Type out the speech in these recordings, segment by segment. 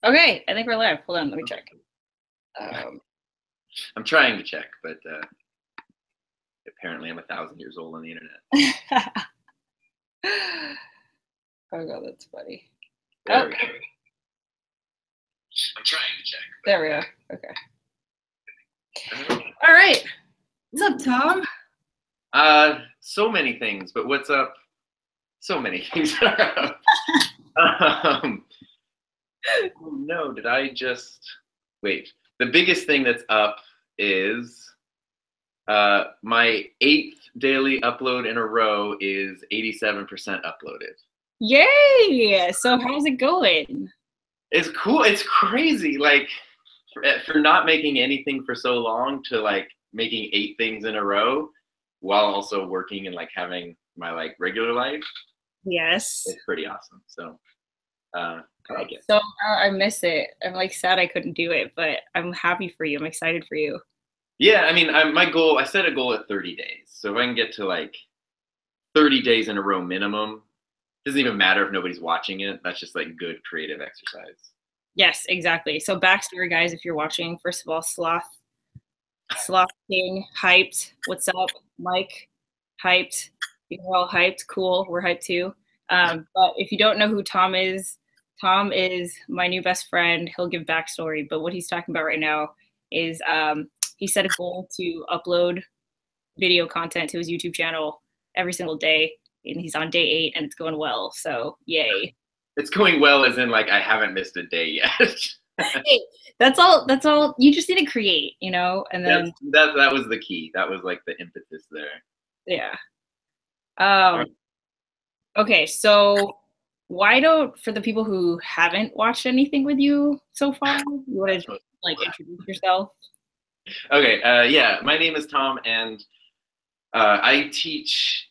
Okay, I think we're live. Hold on, let me check. I'm trying to check, but apparently I'm 1,000 years old on the internet. Oh god, that's funny. There we go. I'm trying to check. There we go. Okay. All right. What's up, Tom? So many things, but what's up? So many things are up. Oh no, did I just wait? The biggest thing that's up is my 8th daily upload in a row is 87% uploaded. Yay! So how's it going? It's cool. It's crazy. Like for not making anything for so long to like making 8 things in a row while also working and like having my like regular life. Yes. It's pretty awesome. So I like it. So I miss it. I'm like sad I couldn't do it, but I'm happy for you. I'm excited for you. Yeah, I mean, my goal, I set a goal at 30 days. So if I can get to like 30 days in a row minimum, doesn't even matter if nobody's watching it. That's just like good creative exercise. Yes, exactly. So backstory, guys, if you're watching, first of all, Sloth King, hyped. What's up, Mike? Hyped. You're all hyped. Cool. We're hyped too. But if you don't know who Tom is my new best friend. He'll give backstory, but what he's talking about right now is he set a goal to upload video content to his YouTube channel every single day, and he's on day 8, and it's going well. So yay! It's going well, as in like I haven't missed a day yet. Hey, that's all. That's all. You just need to create, you know, and then that was the key. That was like the impetus there. Yeah. Okay, so why don't, for the people who haven't watched anything with you so far, you want to like introduce yourself? Okay, yeah, my name is Tom, and I teach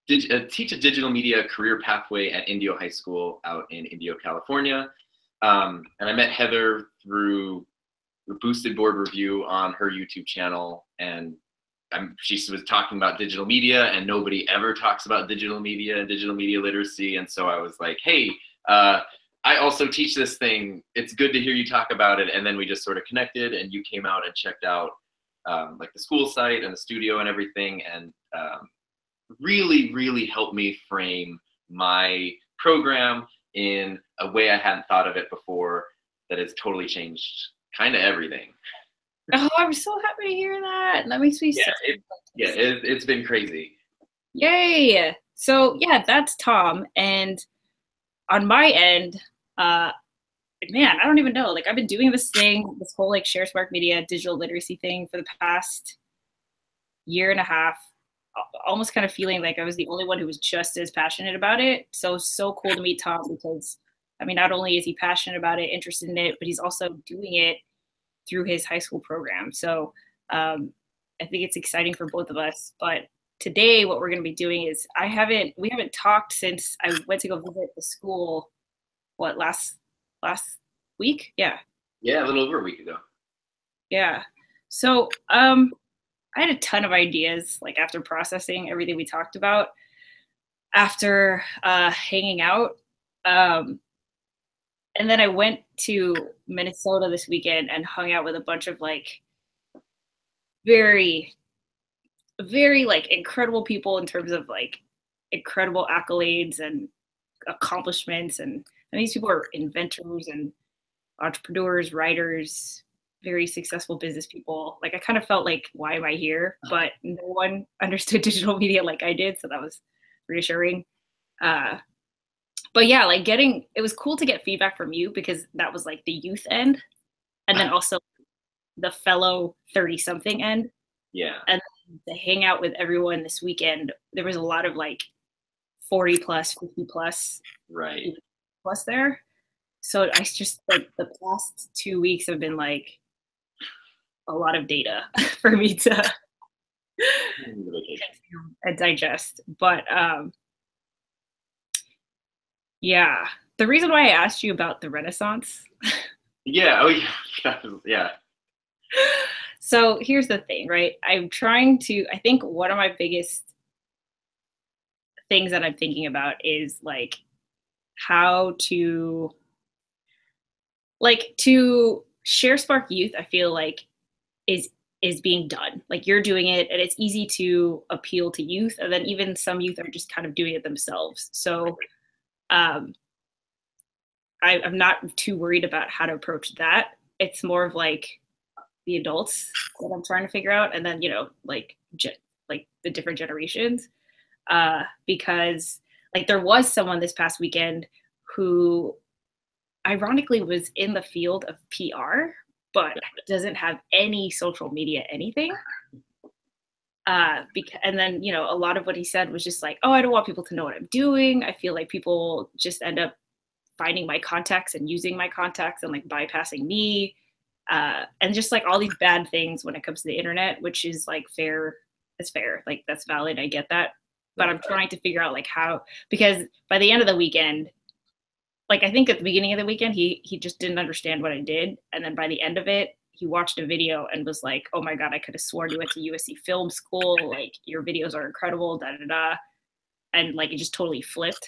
a digital media career pathway at Indio High School out in Indio, California. And I met Heather through the Boosted Board Review on her YouTube channel, and she was talking about digital media, and nobody ever talks about digital media and digital media literacy. And so I was like, hey, I also teach this thing. It's good to hear you talk about it. And then we just sort of connected, and you came out and checked out like the school site and the studio and everything, and really, really helped me frame my program in a way I hadn't thought of it before, that has totally changed kind of everything. Oh, I'm so happy to hear that. That makes me so it's been crazy. Yay! So yeah, that's Tom, and on my end, man, I don't even know. Like I've been doing this whole like Sharespark Media digital literacy thing for the past year and a half, almost kind of feeling like I was the only one who was just as passionate about it. So cool to meet Tom, because I mean, not only is he passionate about it, interested in it, but he's also doing it through his high school program. So I think it's exciting for both of us. But today what we're going to be doing is we haven't talked since I went to go visit the school, last week? Yeah, a little over a week ago. Yeah. So I had a ton of ideas, like after processing everything we talked about, after hanging out. And then I went to Minnesota this weekend and hung out with a bunch of like very, very like incredible people in terms of like incredible accolades and accomplishments. And these people are inventors and entrepreneurs, writers, very successful business people. Like I kind of felt like, why am I here? But no one understood digital media like I did. So that was reassuring. But yeah, like it was cool to get feedback from you, because that was like the youth end, and then also the fellow 30-something end. Yeah. And to hang out with everyone this weekend, there was a lot of like 40 plus, 50 plus, right, plus there. So I just like the past 2 weeks have been like a lot of data for me to consume and digest. But yeah, the reason why I asked you about the Renaissance. Yeah. Oh yeah. Yeah. So here's the thing, right? I think one of my biggest things that I'm thinking about is like how to like to Sharespark Youth, I feel like is being done. Like you're doing it and it's easy to appeal to youth. And then even some youth are just kind of doing it themselves. So um, I'm not too worried about how to approach that. It's more of like the adults that I'm trying to figure out. And then, you know, like the different generations. Because like there was someone this past weekend who ironically was in the field of PR, but doesn't have any social media, anything. And then, you know, a lot of what he said was just like, oh, I don't want people to know what I'm doing. I feel like people just end up finding my contacts and using my contacts and like bypassing me. And just like all these bad things when it comes to the internet, which is like fair. It's fair. Like that's valid. I get that. But I'm trying to figure out like how, because by the end of the weekend, like I think at the beginning of the weekend, he just didn't understand what I did. And then by the end of it, he watched a video and was like, oh my God, I could have sworn you went to USC film school. Like your videos are incredible, da da da. And like it just totally flipped.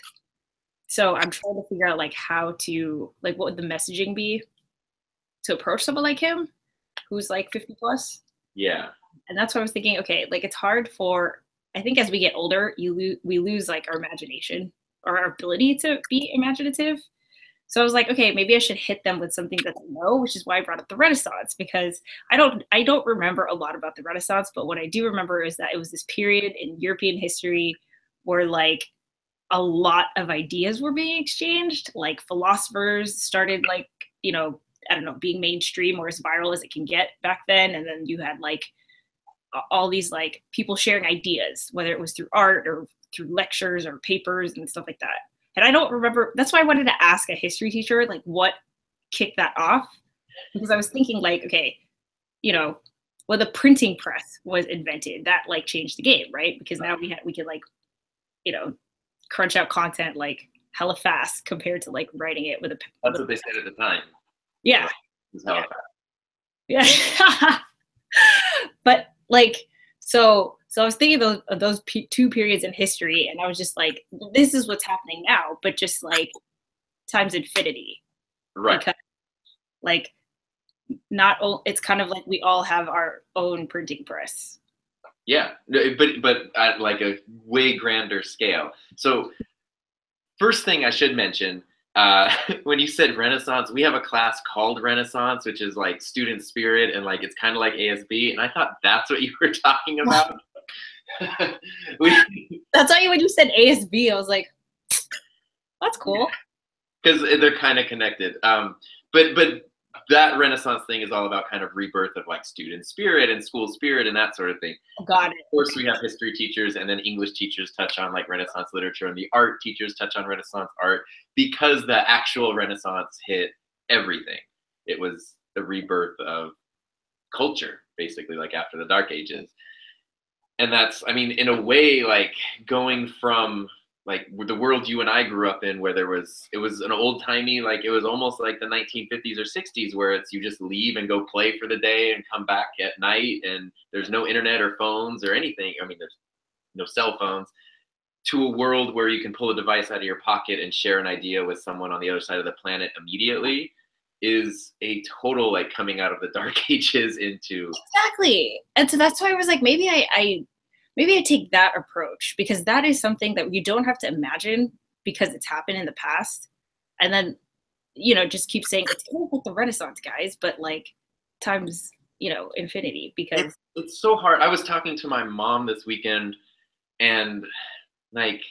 So I'm trying to figure out like how to, like what would the messaging be to approach someone like him who's like 50 plus. Yeah. And that's what I was thinking, okay, like it's hard for, I think as we get older, we lose like our imagination or our ability to be imaginative. So I was like, okay, maybe I should hit them with something that they know, which is why I brought up the Renaissance, because I don't remember a lot about the Renaissance, but what I do remember is that it was this period in European history where like a lot of ideas were being exchanged, like philosophers started like, you know, I don't know, being mainstream or as viral as it can get back then. And then you had like all these like people sharing ideas, whether it was through art or through lectures or papers and stuff like that. And I don't remember, that's why I wanted to ask a history teacher, like what kicked that off? Because I was thinking like, okay, you know, when the printing press was invented, that like changed the game, right? Because now we could like, you know, crunch out content like hella fast compared to like writing it with a. That's what they said at the time. Yeah. Yeah. Yeah. But like, so I was thinking of those two periods in history, and I was just like, this is what's happening now, but just like times infinity. Right. Because like not all, it's kind of like we all have our own printing press. Yeah, but at like a way grander scale. So first thing I should mention, when you said Renaissance, we have a class called Renaissance, which is like student spirit, and like it's kind of like ASB, and I thought that's what you were talking about. That's why when you said ASB, I was like, that's cool. Because they're kind of connected. But that Renaissance thing is all about kind of rebirth of like student spirit and school spirit and that sort of thing. Got it. Of course, we have history teachers, and then English teachers touch on like Renaissance literature, and the art teachers touch on Renaissance art, because the actual Renaissance hit everything. It was the rebirth of culture, basically, like after the Dark Ages. And that's, I mean, in a way, like going from like the world you and I grew up in, where it was an old timey, like it was almost like the 1950s or 60s, where it's you just leave and go play for the day and come back at night, and there's no internet or phones or anything. I mean, there's no cell phones, to a world where you can pull a device out of your pocket and share an idea with someone on the other side of the planet immediately, is a total like coming out of the Dark Ages into. Exactly. And so that's why I was like, maybe I take that approach, because that is something that you don't have to imagine because it's happened in the past. And then, you know, just keep saying it's kind of like the Renaissance, guys, but like times, you know, infinity, because it's so hard. I was talking to my mom this weekend, and like,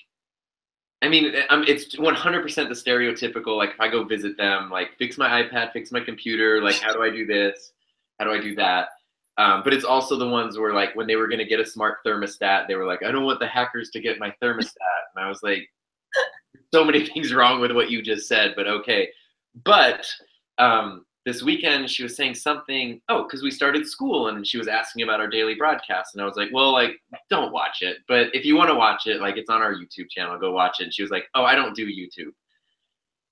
I mean, it's 100% the stereotypical, like if I go visit them, like fix my iPad, fix my computer, like how do I do this? How do I do that? But it's also the ones where like when they were going to get a smart thermostat, they were like, I don't want the hackers to get my thermostat. And I was like, so many things wrong with what you just said, but okay. But this weekend she was saying something, because we started school, and she was asking about our daily broadcast. And I was like, well, like, don't watch it. But if you want to watch it, like it's on our YouTube channel, go watch it. And she was like, oh, I don't do YouTube.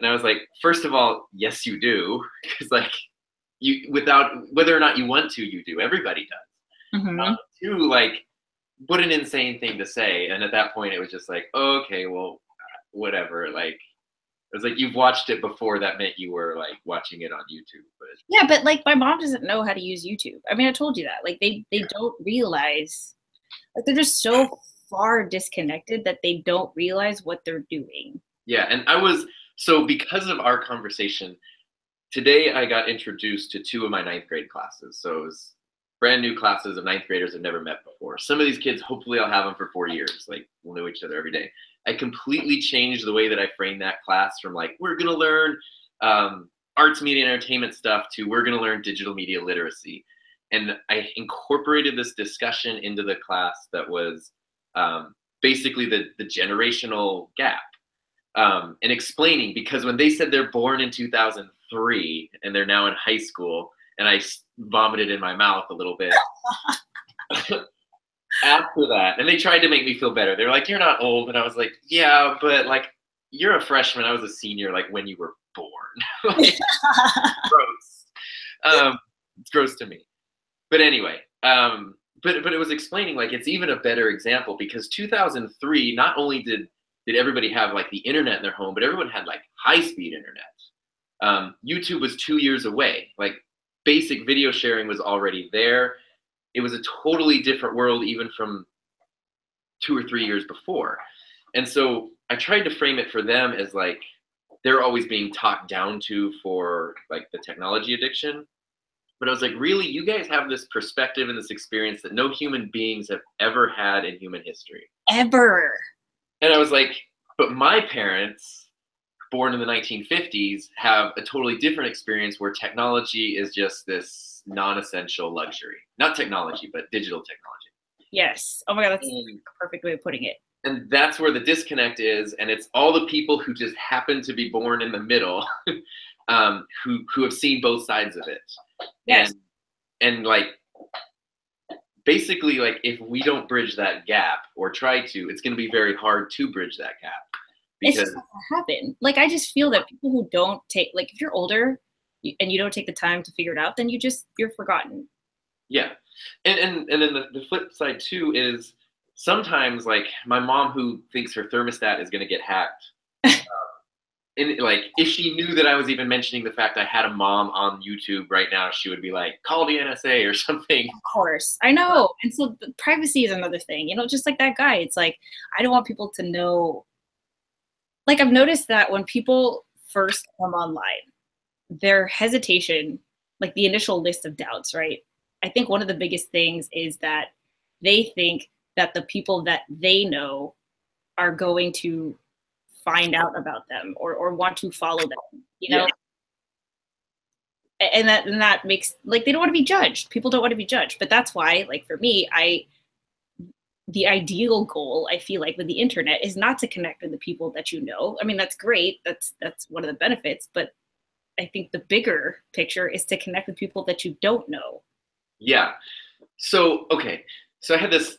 And I was like, first of all, yes, you do. Because like, you, without whether or not you want to, you do. Everybody does. Mm-hmm. Two, like, what an insane thing to say. And at that point, it was just like, oh, okay, well, whatever. Like, It's like you've watched it before. That meant you were like watching it on YouTube. But yeah, but like my mom doesn't know how to use YouTube. I mean, I told you that. Like they don't realize, like they're just so far disconnected that they don't realize what they're doing. Yeah, and so because of our conversation today, I got introduced to two of my ninth grade classes. So it was brand new classes of ninth graders I've never met before. Some of these kids, hopefully I'll have them for 4 years. Like we'll know each other every day. I completely changed the way that I framed that class from like, we're gonna learn arts, media, and entertainment stuff to we're gonna learn digital media literacy. And I incorporated this discussion into the class that was basically the generational gap. And explaining, because when they said they're born in 2003 and they're now in high school, and I vomited in my mouth a little bit after that, and they tried to make me feel better. They were like, "You're not old," and I was like, "Yeah, but like you're a freshman. I was a senior. Like when you were born." Like, gross. It's gross to me. But anyway, but it was explaining like it's even a better example because 2003 not only did everybody have like the internet in their home, but everyone had like high-speed internet. YouTube was 2 years away. Like basic video sharing was already there. It was a totally different world even from 2 or 3 years before. And so I tried to frame it for them as like they're always being talked down to for like the technology addiction. But I was like, really, you guys have this perspective and this experience that no human beings have ever had in human history. Ever. And I was like, but my parents, born in the 1950s, have a totally different experience where technology is just this non-essential luxury. Not technology, but digital technology. Yes. Oh my God, that's a perfect way of putting it. And that's where the disconnect is. And it's all the people who just happen to be born in the middle who have seen both sides of it. Yes. And like, basically, like if we don't bridge that gap or try to, it's going to be very hard to bridge that gap. Because it's not gonna happen. Like I just feel that people who don't take, like if you're older and you don't take the time to figure it out, then you're forgotten. Yeah, and then the flip side too is sometimes like my mom who thinks her thermostat is going to get hacked. And like, if she knew that I was even mentioning the fact I had a mom on YouTube right now, she would be like, call the NSA or something. Of course, I know. And so the privacy is another thing, you know, just like that guy. It's like, I don't want people to know. Like I've noticed that when people first come online, their hesitation, like the initial list of doubts, right? I think one of the biggest things is that they think that the people that they know are going to find out about them or want to follow them, you know? Yeah. And that makes, like, they don't want to be judged. People don't want to be judged. But that's why, like, for me, the ideal goal, I feel like, with the internet is not to connect with the people that you know. I mean, that's great. That's one of the benefits. But I think the bigger picture is to connect with people that you don't know. Yeah. So, okay. So I had this,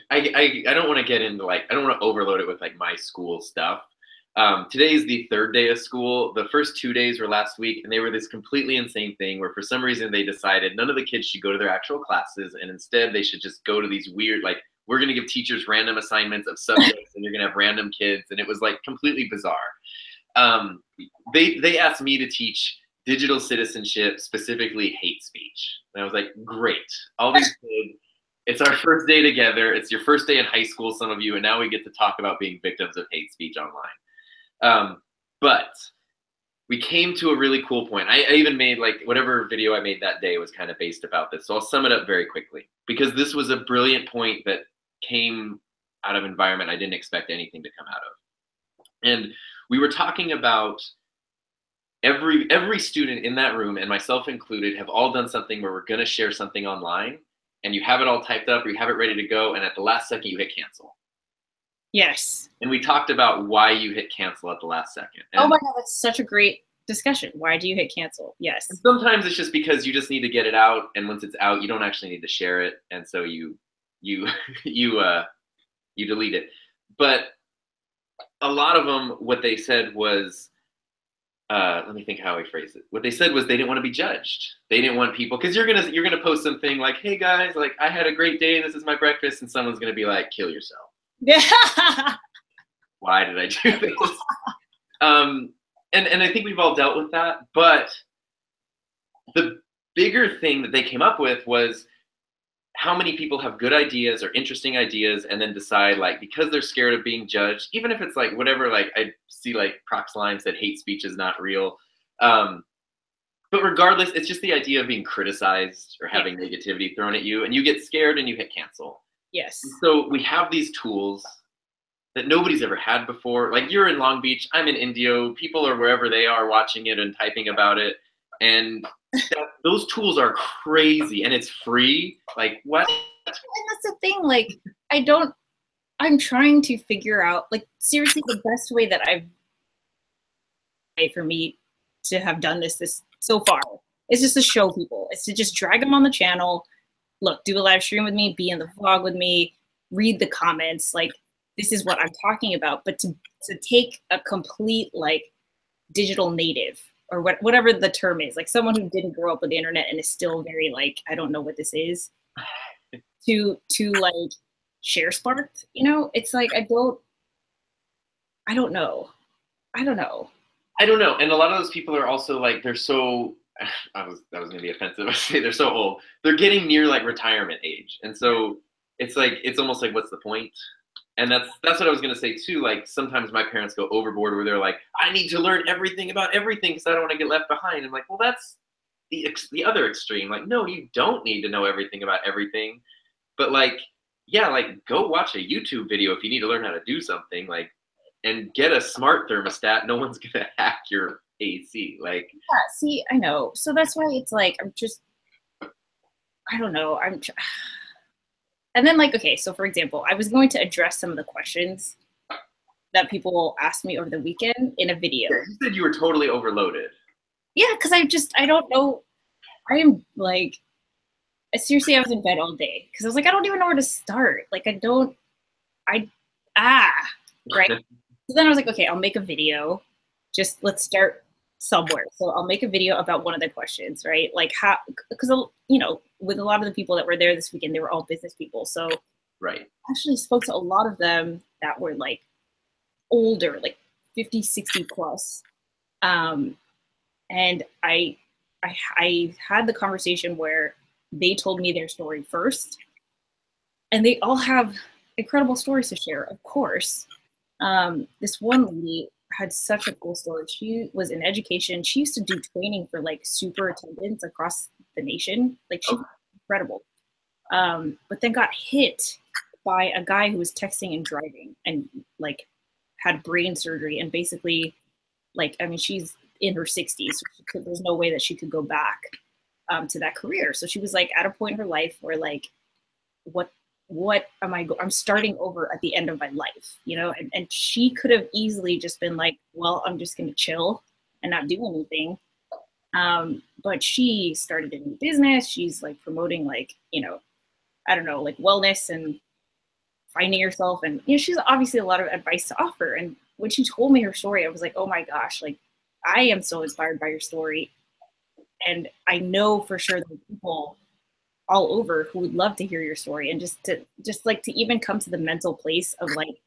I don't want to get into like, I don't want to overload it with like my school stuff. Today is the third day of school. The first 2 days were last week, and they were this completely insane thing where for some reason they decided none of the kids should go to their actual classes, and instead they should just go to these weird, like, we're going to give teachers random assignments of subjects, and you're going to have random kids, and it was like completely bizarre. They asked me to teach digital citizenship, specifically hate speech. And I was like, great. All these kids, it's our first day together. It's your first day in high school, some of you, and now we get to talk about being victims of hate speech online. But we came to a really cool point. I even made, like, whatever video I made that day was kind of based about this. So I'll sum it up very quickly because this was a brilliant point that came out of environment I didn't expect anything to come out of. And we were talking about every student in that room, and myself included, have all done something where we're going to share something online and you have it all typed up or you have it ready to go, and at the last second you hit cancel. Yes. And we talked about why you hit cancel at the last second. And oh my God, that's such a great discussion. Why do you hit cancel? Yes. Sometimes it's just because you just need to get it out, and once it's out, you don't actually need to share it, and so you delete it. But a lot of them, what they said was, let me think how I phrased it. What they said was they didn't want to be judged. They didn't want people, because you're gonna post something like, "Hey guys, like I had a great day. This is my breakfast," and someone's gonna be like, "Kill yourself." Yeah. Why did I do this? And I think we've all dealt with that, but the bigger thing that they came up with was how many people have good ideas or interesting ideas and then decide, like, because they're scared of being judged, even if it's like whatever, like I see like Proc's line said hate speech is not real. But regardless, it's just the idea of being criticized or having negativity thrown at you, and you get scared and you hit cancel. Yes. So we have these tools that nobody's ever had before. Like, you're in Long Beach, I'm in Indio, people are wherever they are watching it and typing about it. And those tools are crazy, and it's free. Like, what? And that's the thing, like, I'm trying to figure out, like, seriously, the best way that for me to have done this so far is just to show people. It's to just drag them on the channel. Look, do a live stream with me, be in the vlog with me, read the comments. Like, this is what I'm talking about. But to take a complete, like, digital native, or whatever the term is, like someone who didn't grow up with the internet and is still very like, I don't know what this is, to like Sharespark, you know, it's like, I don't know. And a lot of those people are also like, they're so, that was gonna be offensive. I say they're so old. They're getting near like retirement age, and so it's like, it's almost like, what's the point? And that's what I was gonna say too. Like, sometimes my parents go overboard where they're like, I need to learn everything about everything because I don't want to get left behind. I'm like, well, that's the other extreme. Like, no, you don't need to know everything about everything, but like, yeah, like, go watch a YouTube video if you need to learn how to do something. Like, and get a smart thermostat. No one's gonna hack your AC. Like, yeah, see, I know. So that's why it's like, I don't know. And then, like, okay, so for example, I was going to address some of the questions that people asked me over the weekend in a video. Yeah, you said you were totally overloaded. Yeah, because I don't know. I am like, seriously, I was in bed all day because I was like, I don't even know where to start. Like, right? So then I was like, okay, I'll make a video. Just let's start somewhere. So I'll make a video about one of the questions, right? Like, how, because, you know, with a lot of the people that were there this weekend, they were all business people. So right, I actually spoke to a lot of them that were like older, like 50, 60 plus. And I had the conversation where they told me their story first, and they all have incredible stories to share, of course. This one lady had such a cool story. She was in education. She used to do training for like superintendents across the nation. Like, she's incredible. But then got hit by a guy who was texting and driving, and like had brain surgery, and basically, like, I mean, she's in her 60s, so there's no way that she could go back to that career. So she was like at a point in her life where, like, what am I'm starting over at the end of my life, you know? And she could have easily just been like, well, I'm just gonna chill and not do anything. But she started a new business. She's like promoting, like, you know, I don't know, like wellness and finding yourself. And, you know, she's obviously a lot of advice to offer. And when she told me her story, I was like, oh my gosh, like, I am so inspired by your story. And I know for sure that people all over who would love to hear your story, and just to even come to the mental place of like,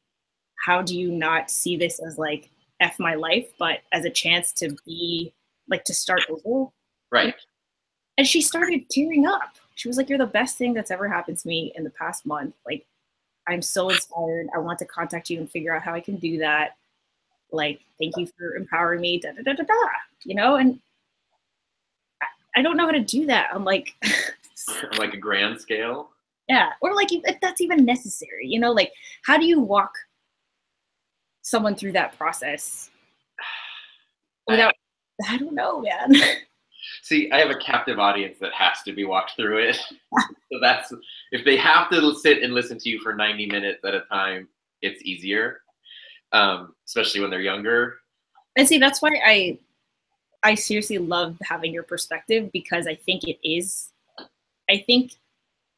how do you not see this as like F my life, but as a chance to be like, to start over. right. And she started tearing up. She was like, you're the best thing that's ever happened to me in the past month. Like, I'm so inspired. I want to contact you and figure out how I can do that. Like, thank you for empowering me, da da da da da, you know? And I don't know how to do that. I'm like, On like a grand scale. yeah, or like, if that's even necessary, you know? Like, how do you walk someone through that process without, I don't know, man. See, I have a captive audience that has to be walked through it. So that's, if they have to sit and listen to you for 90 minutes at a time, it's easier, especially when they're younger. And see, that's why I seriously love having your perspective, because I think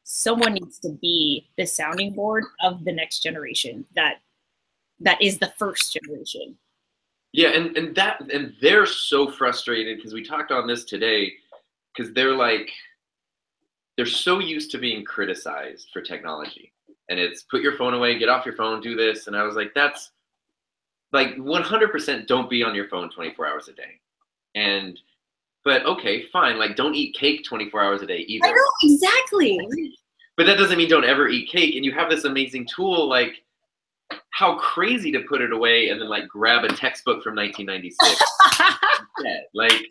someone needs to be the sounding board of the next generation that is the first generation. Yeah, and they're so frustrated because we talked on this today, because they're so used to being criticized for technology, and it's put your phone away, get off your phone, do this, and I was like, that's like 100% don't be on your phone 24 hours a day. But okay, fine. Like, don't eat cake 24 hours a day either. I know, exactly. But that doesn't mean don't ever eat cake. And you have this amazing tool, like, how crazy to put it away and then like grab a textbook from 1996. Yeah, like,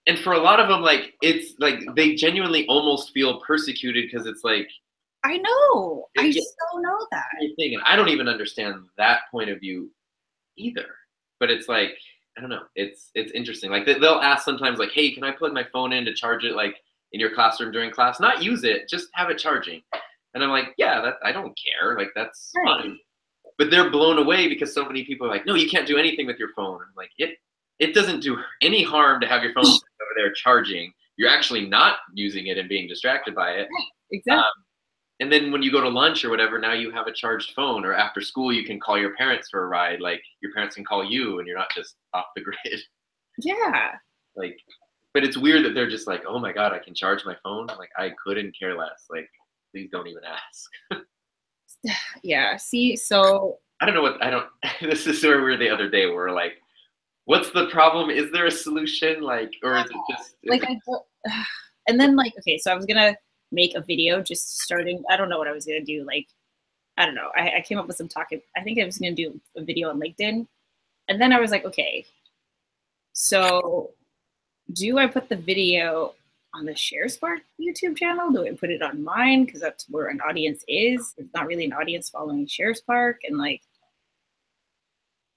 and for a lot of them, like, it's like they genuinely almost feel persecuted because it's like, I know. I so know that. And I don't even understand that point of view either. But it's like, I don't know. It's interesting. Like they'll ask sometimes, like, "Hey, can I plug my phone in to charge it, like in your classroom during class? Not use it, just have it charging." And I'm like, "Yeah, I don't care. Like that's fine." But they're blown away because so many people are like, "No, you can't do anything with your phone." I'm like, it doesn't do any harm to have your phone over there charging. You're actually not using it and being distracted by it. Exactly. And then when you go to lunch or whatever, now you have a charged phone, or after school, you can call your parents for a ride. Like your parents can call you and you're not just off the grid. Yeah. Like, but it's weird that they're just like, "Oh my God, I can charge my phone." Like I couldn't care less. Like, please don't even ask. Yeah. See, so I don't know this is where we were the other day. We're like, what's the problem? Is there a solution? Like, or is it just like and then like, okay, so I was gonna make a video just starting. I don't know what I was gonna do. Like, I don't know. I came up with some talk. I think I was gonna do a video on LinkedIn, and then I was like, okay, so do I put the video on the Sharespark YouTube channel? Do I put it on mine because that's where an audience is? There's not really an audience following Sharespark, and like,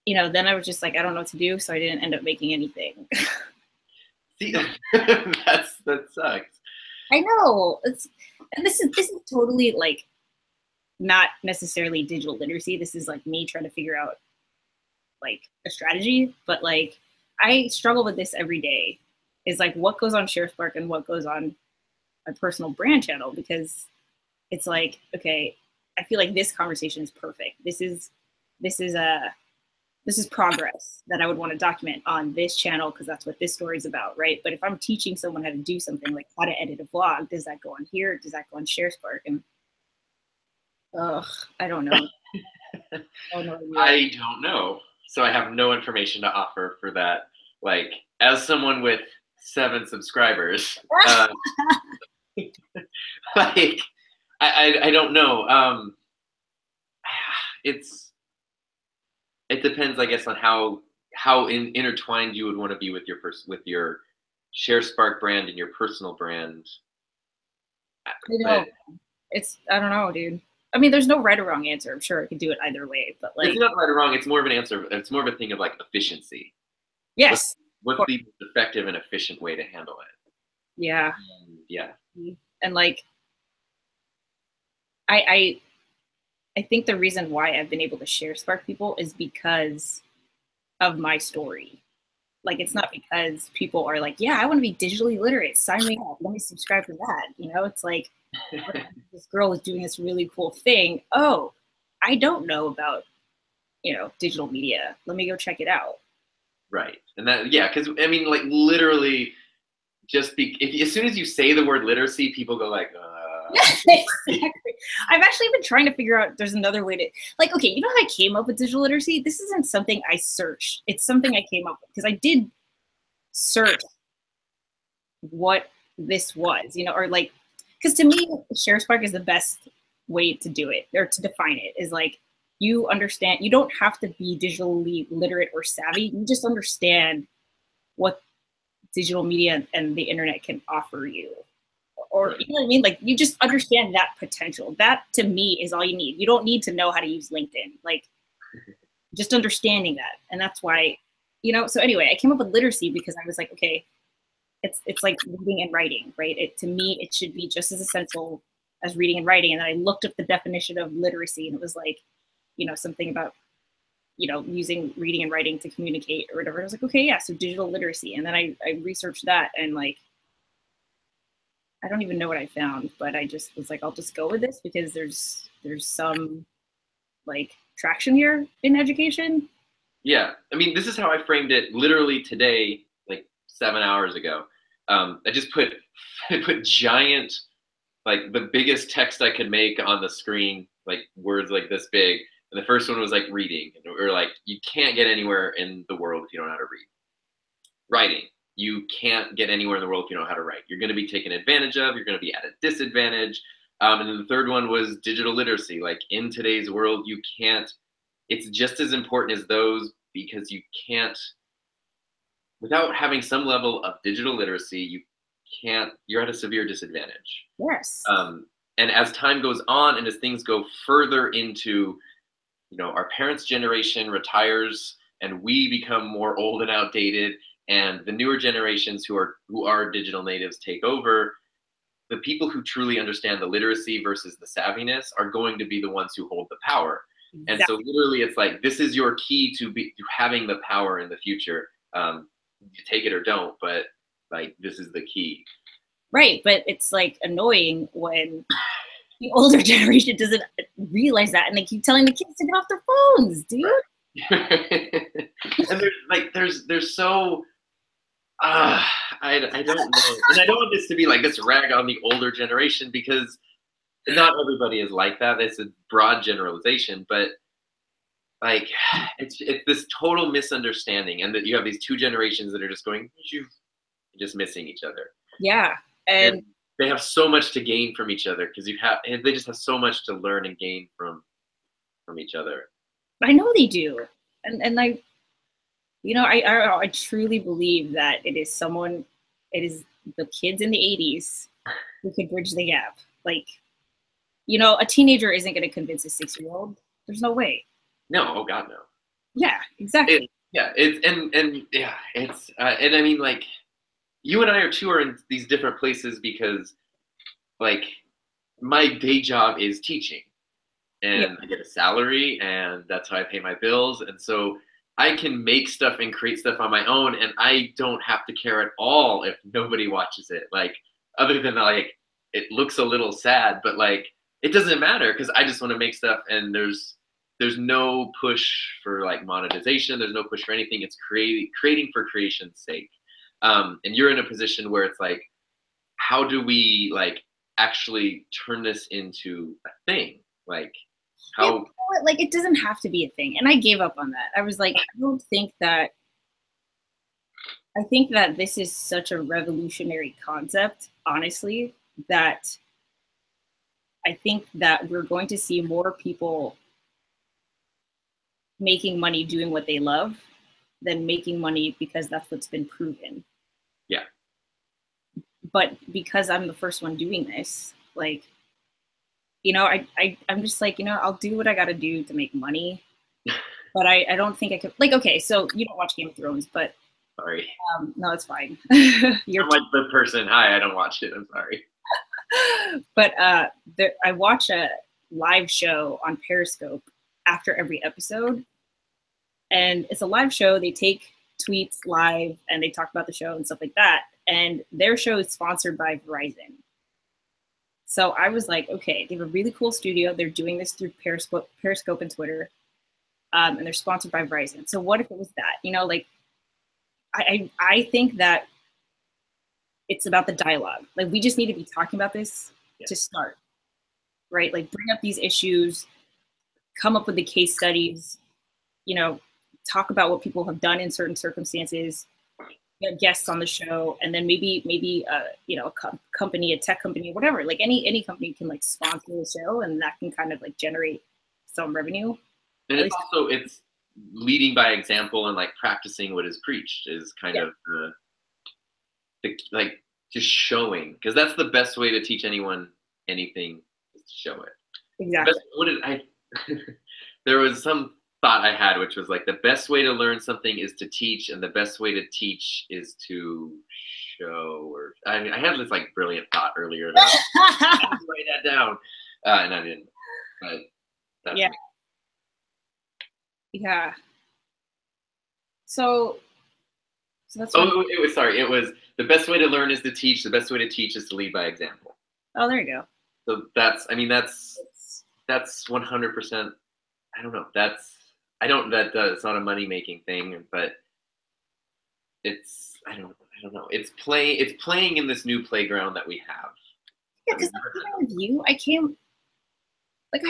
you know, then I was just like, I don't know what to do, so I didn't end up making anything. See, that sucks. I know. And this is totally like not necessarily digital literacy. This is like me trying to figure out like a strategy, but like I struggle with this every day. Is like what goes on Sharespark and what goes on my personal brand channel, because it's like, okay, I feel like this conversation is perfect. This is progress that I would want to document on this channel because that's what this story is about, right? But if I'm teaching someone how to do something like how to edit a vlog, does that go on here? Does that go on Sharespark? And I don't know. I don't know. So I have no information to offer for that. Like, as someone with 7 subscribers, like, I don't know. It depends, I guess, on how intertwined you would want to be with your Sharespark brand and your personal brand. I know. I don't know, dude. I mean, there's no right or wrong answer. I'm sure I could do it either way, but like, it's not right or wrong. It's more of an answer. It's more of a thing of like efficiency. Yes. What's the effective and efficient way to handle it? Yeah. Yeah. And like, I think the reason why I've been able to Sharespark people is because of my story. Like, it's not because people are like, yeah, I want to be digitally literate. Sign me up. Let me subscribe to that. You know, it's like, this girl is doing this really cool thing. Oh, I don't know about, you know, digital media. Let me go check it out. Right. And that, yeah, because I mean, like, literally, as soon as you say the word literacy, people go like, Exactly. I've actually been trying to figure out there's another way to, like, okay, you know how I came up with digital literacy? This isn't something I searched. It's something I came up with because I did search what this was, you know, or like, because to me, Sharespark is the best way to do it or to define it is like, you understand, you don't have to be digitally literate or savvy. You just understand what digital media and the internet can offer you. Or, you know what I mean? Like, you just understand that potential. That, to me, is all you need. You don't need to know how to use LinkedIn. Like, just understanding that. And that's why, you know, so anyway, I came up with literacy because I was like, okay, it's like reading and writing, right? To me, it should be just as essential as reading and writing. And then I looked up the definition of literacy, and it was like, you know, something about, you know, using reading and writing to communicate or whatever. I was like, okay, yeah, so digital literacy. And then I researched that, and like, I don't even know what I found, but I just was like, I'll just go with this because there's some like traction here in education. Yeah, I mean, this is how I framed it literally today, like 7 hours ago. I just put giant like the biggest text I could make on the screen, like words like this big. And the first one was like reading. And we were like, you can't get anywhere in the world if you don't know how to read. Writing. You can't get anywhere in the world if you don't know how to write. You're going to be taken advantage of. You're going to be at a disadvantage. And then the third one was digital literacy. Like in today's world, you can't, it's just as important as those, because you can't, without having some level of digital literacy, you can't, you're at a severe disadvantage. Yes. And as time goes on and as things go further into, our parents' generation retires and we become more old and outdated, and the newer generations who are digital natives take over, the people who truly understand the literacy versus the savviness are going to be the ones who hold the power. Exactly. And so literally it's like, this is your key to having the power in the future. You take it or don't, but like, this is the key. Right, but it's like annoying when the older generation doesn't realize that, and they keep telling the kids to get off their phones, dude. And there's so I don't know, and I don't want this to be like this rag on the older generation, because not everybody is like that. It's a broad generalization, but like it's this total misunderstanding, and that you have these two generations that are just going, just missing each other. Yeah, and they have so much to gain from each other, because they just have so much to learn and gain from each other. I know they do, and I truly believe that it is the kids in the 80s who could bridge the gap. Like, a teenager isn't going to convince a 6-year-old. There's no way. No, oh God, no. Yeah, exactly. And I mean, like, you and I are in these different places, because like my day job is teaching, and I get a salary, and that's how I pay my bills. And so I can make stuff and create stuff on my own, and I don't have to care at all if nobody watches it. Like, other than like, it looks a little sad, but like, it doesn't matter, because I just want to make stuff, and there's no push for like monetization. There's no push for anything. It's creating for creation's sake. And you're in a position where it's like, how do we like actually turn this into a thing? Like, how? Like, it doesn't have to be a thing. And I gave up on that. I was like, I think that this is such a revolutionary concept, honestly, that I think that we're going to see more people making money doing what they love than making money because that's what's been proven. Yeah. But because I'm the first one doing this, like, I'm just like, I'll do what I got to do to make money. But I don't think I could, like, okay, so you don't watch Game of Thrones, but. Sorry. No, it's fine. I'm like the person, hi, I don't watch it, I'm sorry. But I watch a live show on Periscope after every episode. And it's a live show. They take tweets live and they talk about the show and stuff like that. And their show is sponsored by Verizon. So I was like, okay, they have a really cool studio. They're doing this through Periscope and Twitter. And they're sponsored by Verizon. So what if it was that? Like, I think that it's about the dialogue. Like, we just need to be talking about this to start, right? Like, bring up these issues, come up with the case studies, talk about what people have done in certain circumstances, get guests on the show, and then maybe a company, a tech company, whatever, like any company can like sponsor the show, and that can kind of like generate some revenue. And it's leading by example, and like practicing what is preached is kind of like just showing, because that's the best way to teach anyone anything, is to show it. Exactly. There was some thought I had, which was like, the best way to learn something is to teach, and the best way to teach is to show. Or I had this like brilliant thought earlier that I had to write that down, and I didn't. But that's me. Yeah. So that's. It was the best way to learn is to teach. The best way to teach is to lead by example. Oh, there you go. So that's 100%. I don't know. It's not a money-making thing, but I don't know. It's playing in this new playground that we have. Yeah, because with you, I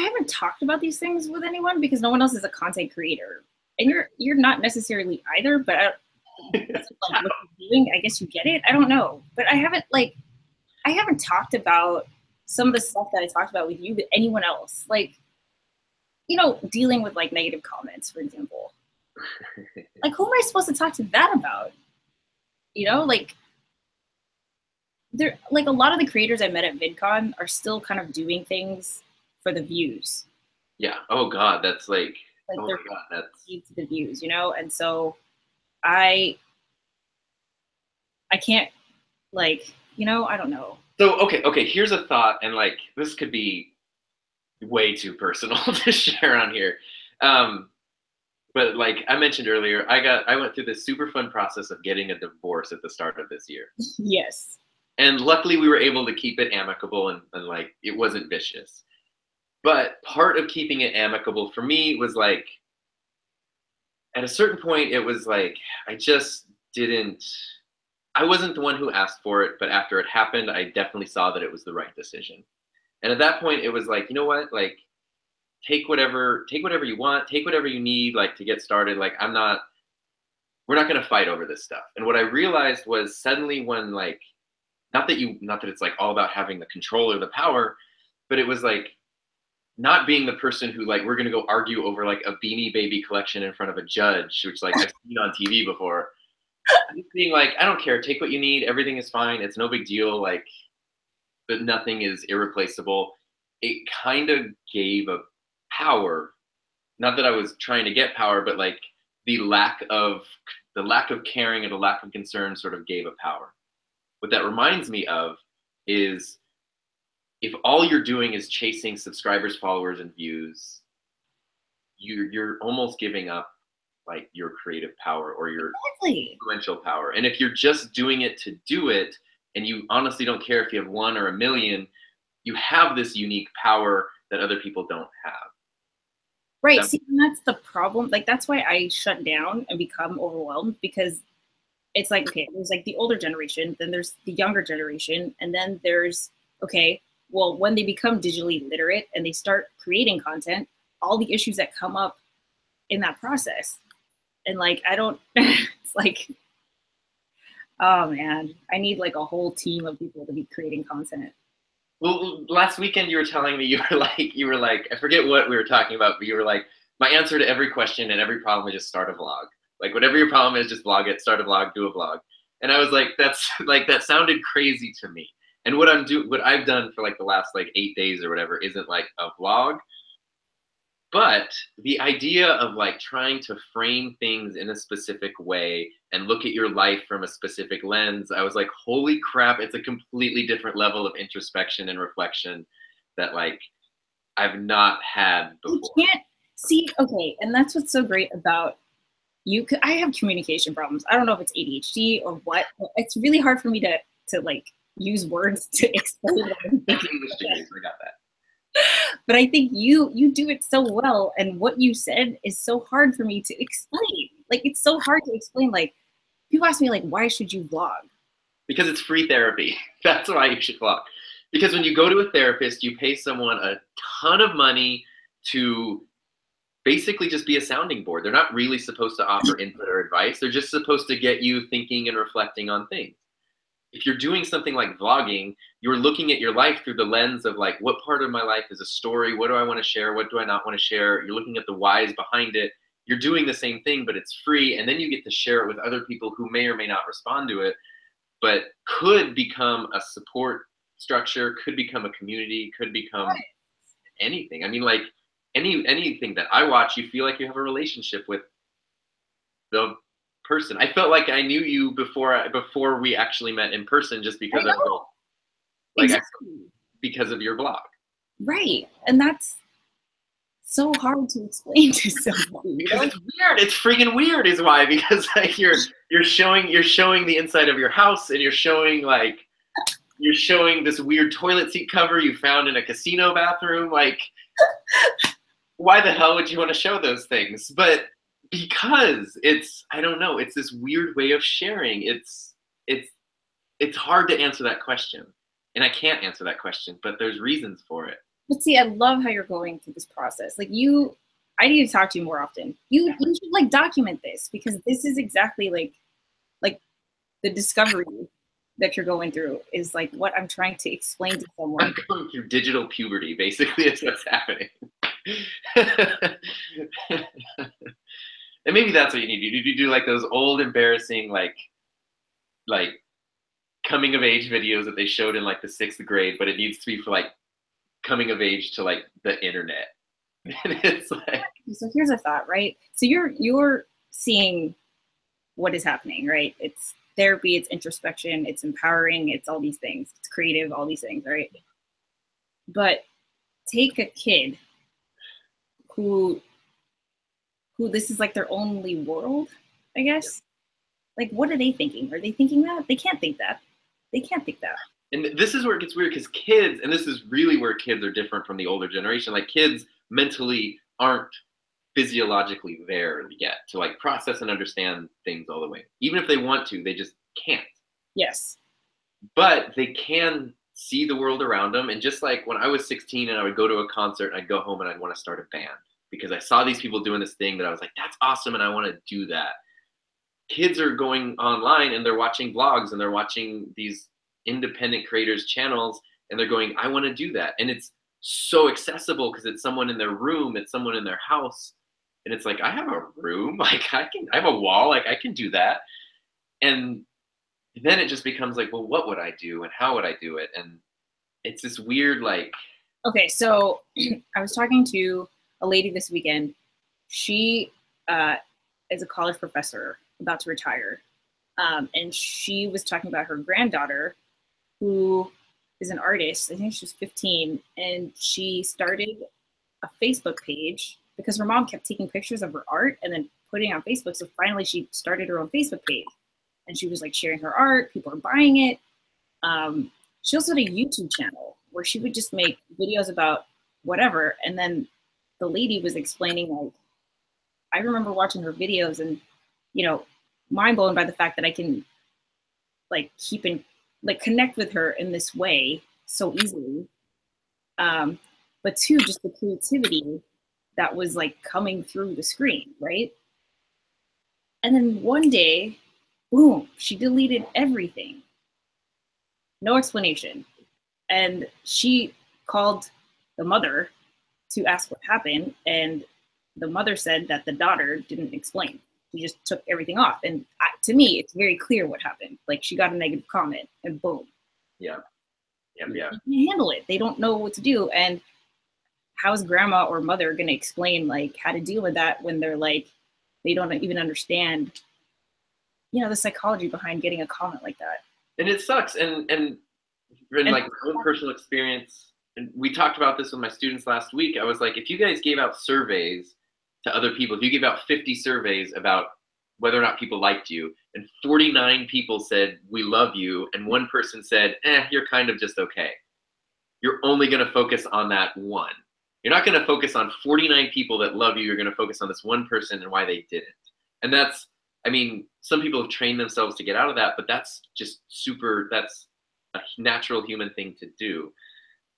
haven't talked about these things with anyone because no one else is a content creator, and you're not necessarily either. But like what you're doing, I guess you get it. I don't know, but I haven't talked about some of the stuff that I talked about with you with anyone else. Like, dealing with like negative comments, for example. Like, who am I supposed to talk to that about? Like like a lot of the creators I met at VidCon are still kind of doing things for the views. Yeah. Oh God, that's like oh they're my God, that's to the views, and so I can't I don't know. So okay, here's a thought, and like this could be way too personal to share on here. But like I mentioned earlier, I went through this super fun process of getting a divorce at the start of this year. Yes. And luckily we were able to keep it amicable and like it wasn't vicious. But part of keeping it amicable for me was like, at a certain point, it was like, I wasn't the one who asked for it, but after it happened, I definitely saw that it was the right decision. And at that point, it was like, you know what, like, take whatever you want, take whatever you need, like, to get started. Like, we're not going to fight over this stuff. And what I realized was suddenly when like, not that it's like all about having the control or the power, but it was like, not being the person who like, we're going to go argue over like a Beanie Baby collection in front of a judge, which like I've seen on TV before. Being like, I don't care, take what you need, everything is fine, it's no big deal, like, but nothing is irreplaceable. It kind of gave a power, not that I was trying to get power, but like the lack of caring and the lack of concern sort of gave a power. What that reminds me of is if all you're doing is chasing subscribers, followers, and views, you're almost giving up like your creative power or your influential power. And if you're just doing it to do it, and you honestly don't care if you have 1 or 1,000,000, you have this unique power that other people don't have. Right. See, and that's the problem. Like, that's why I shut down and become overwhelmed, because it's like, okay, there's like the older generation, then there's the younger generation, and then there's, okay, well, when they become digitally literate and they start creating content, all the issues that come up in that process. And like, I don't, it's like, oh man, I need like a whole team of people to be creating content. Well, last weekend you were telling me you were like, I forget what we were talking about, but you were like, my answer to every question and every problem is just start a vlog. Like whatever your problem is, just vlog it, start a vlog, do a vlog. And I was like, that's like, that sounded crazy to me. And what I've done for like the last like 8 days or whatever isn't like a vlog. But the idea of like trying to frame things in a specific way and look at your life from a specific lens, I was like, holy crap, it's a completely different level of introspection and reflection that like I've not had before. You can't see, okay, and that's what's so great about you. I have communication problems. I don't know if it's ADHD or what, but it's really hard for me to like use words to explain what I'm thinking. English degrees, I got that. But I think you do it so well, and what you said is so hard for me to explain. Like, it's so hard to explain. Like, people ask me like, why should you vlog? Because it's free therapy. That's why you should vlog. Because when you go to a therapist, you pay someone a ton of money to basically just be a sounding board. They're not really supposed to offer input or advice. They're just supposed to get you thinking and reflecting on things. If you're doing something like vlogging, you're looking at your life through the lens of like, what part of my life is a story? What do I want to share? What do I not want to share? You're looking at the whys behind it. You're doing the same thing, but it's free. And then you get to share it with other people who may or may not respond to it, but could become a support structure, could become a community, could become anything. I mean, like anything that I watch, you feel like you have a relationship with the person. I felt like I knew you before we actually met in person, just because because of your blog. Right, and that's so hard to explain to somebody. Because it's weird. It's freaking weird, is why. Because like you're showing the inside of your house, and you're showing this weird toilet seat cover you found in a casino bathroom. Like, why the hell would you want to show those things? But because I don't know, it's this weird way of sharing. It's hard to answer that question. And I can't answer that question, but there's reasons for it. But see, I love how you're going through this process. Like I need to talk to you more often. You should like document this, because this is exactly like the discovery that you're going through is like what I'm trying to explain to someone. I'm going through digital puberty, basically, is what's happening. And maybe that's what you need. You do like those old embarrassing like coming of age videos that they showed in like the 6th grade, but it needs to be for like coming of age to like the internet. And it's like, so here's a thought, right? So you're seeing what is happening, right? It's therapy, it's introspection, it's empowering, it's all these things, it's creative, all these things, right? But take a kid who this is like their only world, I guess. Like, what are they thinking? Are they thinking that? They can't think that. They can't think that. And this is where it gets weird, because kids, and this is really where kids are different from the older generation, like kids mentally aren't physiologically there yet to like process and understand things all the way. Even if they want to, they just can't. Yes. But they can see the world around them. And just like when I was 16 and I would go to a concert, I'd go home and I'd want to start a band because I saw these people doing this thing that I was like, that's awesome, and I want to do that. Kids are going online and they're watching vlogs and they're watching these independent creators channels and they're going, I want to do that. And it's so accessible because it's someone in their room, it's someone in their house. And it's like, I have a room, like I have a wall, like I can do that. And then it just becomes like, well, what would I do and how would I do it? And it's this weird, like. Okay, so I was talking to a lady this weekend. She is a college professor about to retire. And she was talking about her granddaughter, who is an artist. I think she's 15, and she started a Facebook page because her mom kept taking pictures of her art and then putting it on Facebook. So finally she started her own Facebook page, and she was like sharing her art. People are buying it. She also had a YouTube channel where she would just make videos about whatever. And then the lady was explaining, like, I remember watching her videos and, you know, mind blown by the fact that I can like connect with her in this way so easily. But two, just the creativity that was like coming through the screen, right? And then one day, boom, she deleted everything. No explanation. And she called the mother to ask what happened. And the mother said that the daughter didn't explain. She just took everything off. And to me, it's very clear what happened. Like, she got a negative comment and boom. Yeah. Yeah. You can't handle it. They don't know what to do. And how's grandma or mother going to explain like how to deal with that when they're like, they don't even understand, you know, the psychology behind getting a comment like that. And it sucks. And like my own personal experience, and we talked about this with my students last week. I was like, if you guys gave out surveys to other people, if you gave out 50 surveys about whether or not people liked you, and 49 people said, we love you, and one person said, you're kind of just okay. You're only going to focus on that one. You're not going to focus on 49 people that love you. You're going to focus on this one person and why they didn't. And that's, I mean, some people have trained themselves to get out of that, but that's just that's a natural human thing to do.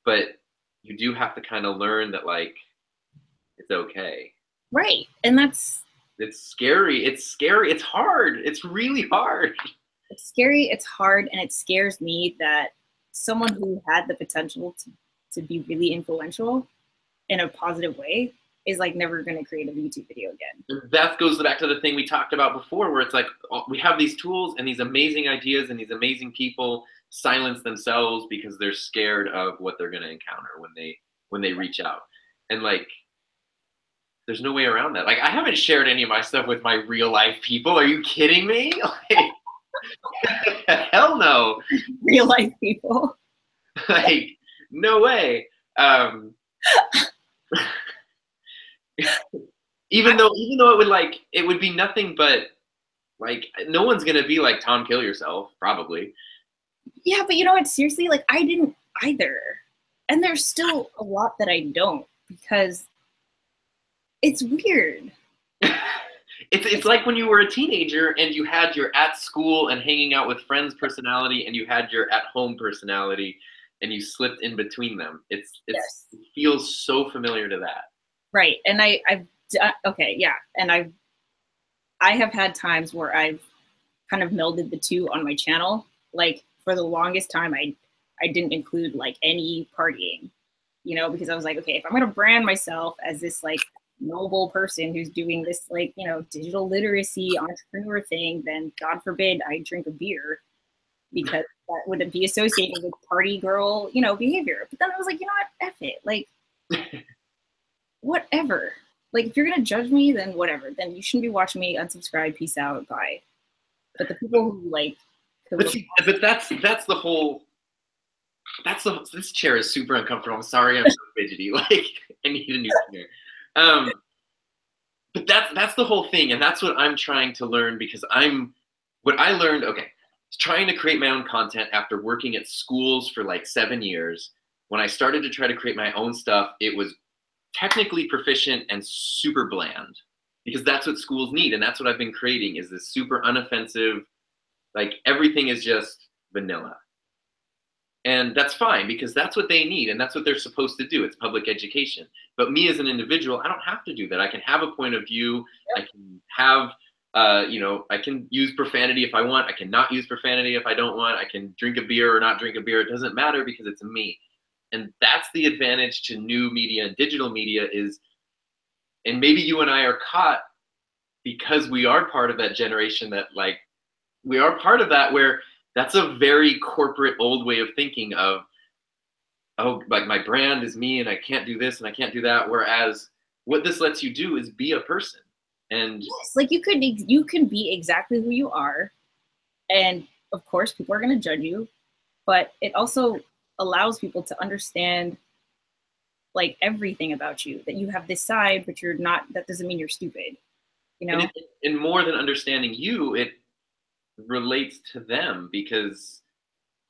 But you do have to kind of learn that, like, it's okay. Right. And it's scary. It's scary. It's hard. It's really hard. It's scary. It's hard. And it scares me that someone who had the potential to be really influential in a positive way is like never going to create a YouTube video again. That goes back to the thing we talked about before, where it's like, we have these tools and these amazing ideas and these amazing people silence themselves because they're scared of what they're going to encounter when they reach out. And like, there's no way around that. Like, I haven't shared any of my stuff with my real life people. Are you kidding me? Like, hell no. Real life people. Like, no way. Even though it would be nothing but, like, no one's gonna be like, Tom, kill yourself, probably. Yeah, but you know what? Seriously, like, I didn't either. And there's still a lot that I don't, because it's weird. It's like when you were a teenager and you had your at school and hanging out with friends personality and you had your at home personality. and you slipped in between them. It's Yes. It feels so familiar to that. Right. And I've okay, yeah. And I have had times where I've kind of melded the two on my channel. Like for the longest time, I didn't include like any partying, you know, because I was like, okay, if I'm gonna brand myself as this like noble person who's doing this like, you know, digital literacy entrepreneur thing, then God forbid I drink a beer, because that wouldn't be associated with party girl, you know, behavior. But then I was like, you know what, F it. Like, whatever. Like, if you're gonna judge me, then whatever. Then you shouldn't be watching me. Unsubscribe, peace out, bye. But the people who like, but that's the whole. This chair is super uncomfortable. I'm sorry, I'm so fidgety. Like, I need a new chair. But that's the whole thing, and that's what I'm trying to learn, because what I learned. Okay, trying to create my own content after working at schools for like 7 years. When I started to try to create my own stuff, it was technically proficient and super bland, because that's what schools need, and that's what I've been creating, is this super unoffensive, like everything is just vanilla. And that's fine, because that's what they need, and that's what they're supposed to do. It's public education. But me as an individual, I don't have to do that. I can have a point of view. I can have, I can use profanity if I want. I can not use profanity if I don't want. I can drink a beer or not drink a beer. It doesn't matter, because it's me. And that's the advantage to new media and digital media is, and maybe you and I are caught because we are part of that generation that like, we are part of that, where that's a very corporate old way of thinking of, oh, like my brand is me and I can't do this and I can't do that. Whereas what this lets you do is be a person. And yes, like you can be exactly who you are. And of course, people are going to judge you, but it also allows people to understand like everything about you, that you have this side, but you're not, that doesn't mean you're stupid, you know? and more than understanding you, it relates to them, because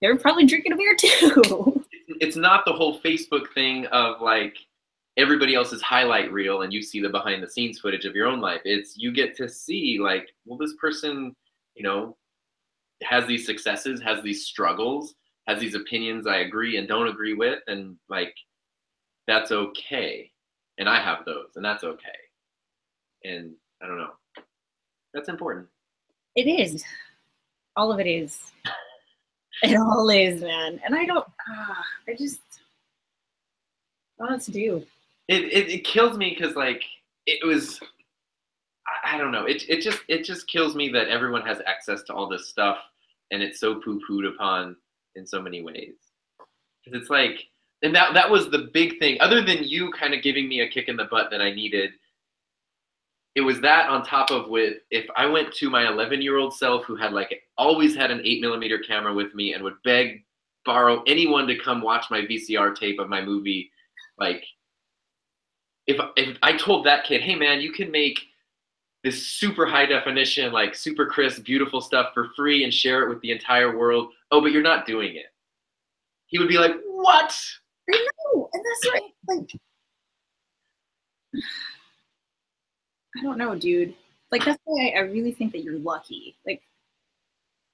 They're probably drinking a beer too. It's not the whole Facebook thing of like everybody else's highlight reel and you see the behind the scenes footage of your own life. It's, you get to see like, well, this person, you know, has these successes, has these struggles, has these opinions I agree and don't agree with, and like, that's okay. And I have those, and that's okay. And I don't know. That's important. It is. All of it is. It all is, man. And I don't, I just don't know what to do. It kills me, because like, it was, I don't know. It just kills me that everyone has access to all this stuff, and it's so poo-pooed upon in so many ways. Because it's like, and that was the big thing. Other than you kind of giving me a kick in the butt that I needed, it was that on top of if I went to my 11-year-old self, who had like always had an 8mm camera with me and would borrow anyone to come watch my VCR tape of my movie, like if I told that kid, hey man, you can make this super high definition, like super crisp, beautiful stuff for free and share it with the entire world. Oh, but you're not doing it. He would be like, what? I know, and that's right. Like, I don't know, dude. Like, that's why I really think that you're lucky. Like,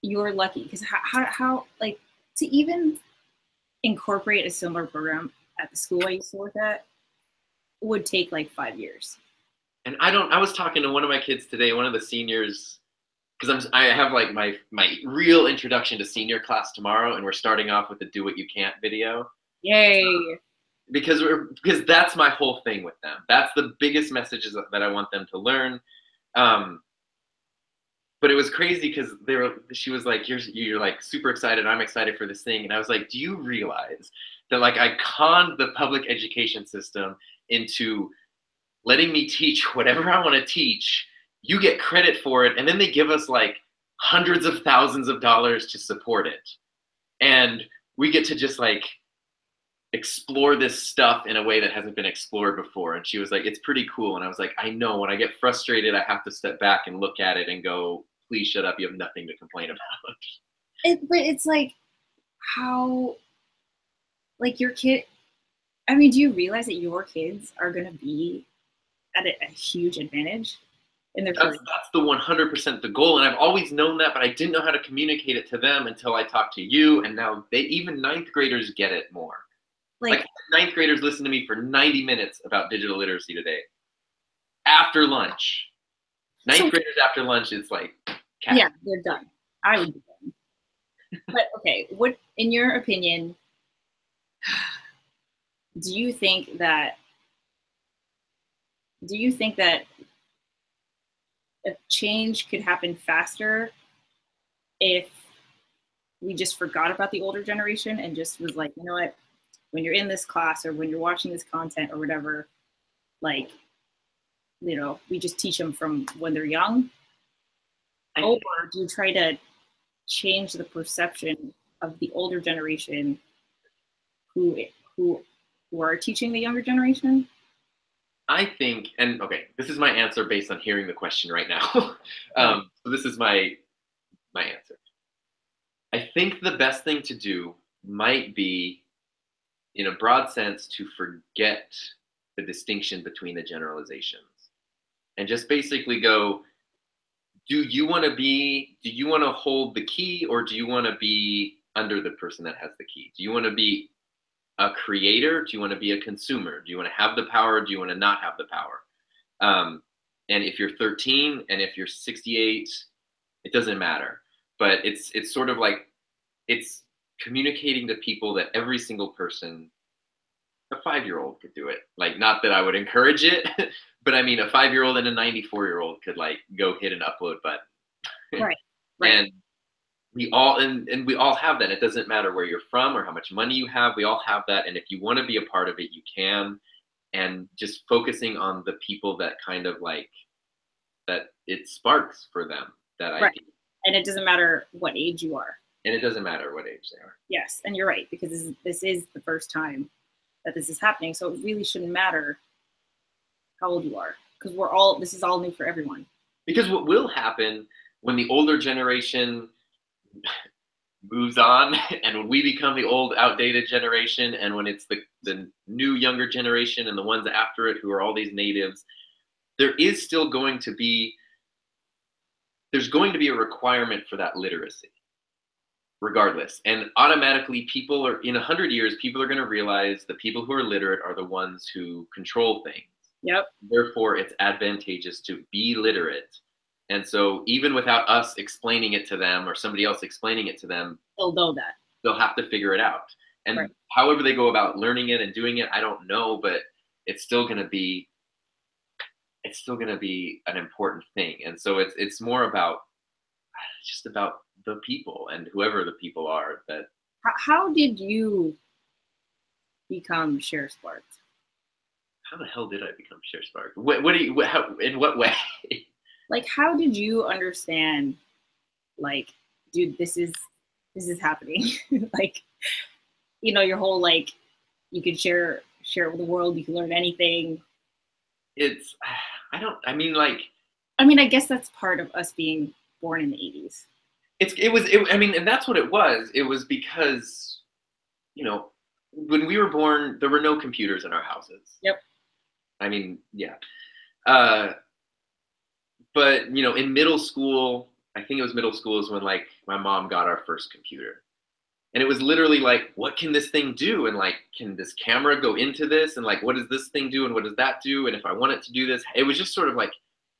you're lucky, because how, like, to even incorporate a similar program at the school I used to work at would take like 5 years. And I was talking to one of my kids today, one of the seniors, because I have like my real introduction to senior class tomorrow, and we're starting off with the Do What You Can't video. Yay. Because that's my whole thing with them. That's the biggest messages that I want them to learn. But it was crazy, because she was like, you're like super excited, I'm excited for this thing. And I was like, do you realize that like I conned the public education system into letting me teach whatever I want to teach, you get credit for it, and then they give us like hundreds of thousands of dollars to support it. And we get to just like explore this stuff in a way that hasn't been explored before. And she was like, it's pretty cool. And I was like, I know, when I get frustrated, I have to step back and look at it and go, please shut up, you have nothing to complain about. But it's like, how, like, your kid, I mean, do you realize that your kids are going to be at a huge advantage? in their That's the 100% the goal, and I've always known that, but I didn't know how to communicate it to them until I talked to you, and now even ninth graders get it more. Like ninth graders listen to me for 90 minutes about digital literacy today. After lunch. Ninth graders after lunch, it's like cat. Yeah, they're done. I would be done. But okay, what, in your opinion, do you think that a change could happen faster if we just forgot about the older generation and just was like, you know what, when you're in this class or when you're watching this content or whatever, like, you know, we just teach them from when they're young? Or do you try to change the perception of the older generation who are teaching the younger generation? I think, and okay, this is my answer based on hearing the question right now. So this is my answer. I think the best thing to do might be, in a broad sense, to forget the distinction between the generalizations and just basically go, do you want to hold the key, or do you want to be under the person that has the key? Do you want to be a creator? Do you want to be a consumer? Do you want to have the power? Do you want to not have the power? And if you're 13 and if you're 68, it doesn't matter. But it's sort of like, it's communicating to people that every single person, a 5-year-old could do it. Like, not that I would encourage it, but I mean, a 5-year-old and a 94-year-old could like go hit an upload button. Right. And we all have that. It doesn't matter where you're from or how much money you have. We all have that. And if you want to be a part of it, you can. And just focusing on the people that kind of like, that it sparks for them, that idea. And it doesn't matter what age you are. And it doesn't matter what age they are. Yes, and you're right, because this is the first time that this is happening. So it really shouldn't matter how old you are, because this is all new for everyone. Because what will happen when the older generation moves on and when we become the old outdated generation, and when it's the new younger generation and the ones after it who are all these natives, there's going to be a requirement for that literacy regardless. And automatically in 100 years, people are going to realize the people who are literate are the ones who control things. Yep. Therefore, it's advantageous to be literate. And so even without us explaining it to them or somebody else explaining it to them, they'll know that. They'll have to figure it out. And however they go about learning it and doing it, I don't know, but it's still going to be an important thing. And so it's more about just about the people and whoever the people are that. How did you become Sharespark? How the hell did I become Sharespark? In what way? Like, how did you understand, like, dude, this is happening? Like, you know, your whole, like, you can share it with the world, you can learn anything. I guess that's part of us being born in the 80s. And that's what it was. It was because, you know, when we were born, there were no computers in our houses. Yep. I mean, yeah. But, you know, in middle school, I think it was middle school is when, like, my mom got our first computer. And it was literally like, what can this thing do? And, like, can this camera go into this? And, like, what does this thing do? And what does that do? And if I want it to do this, it was just sort of like,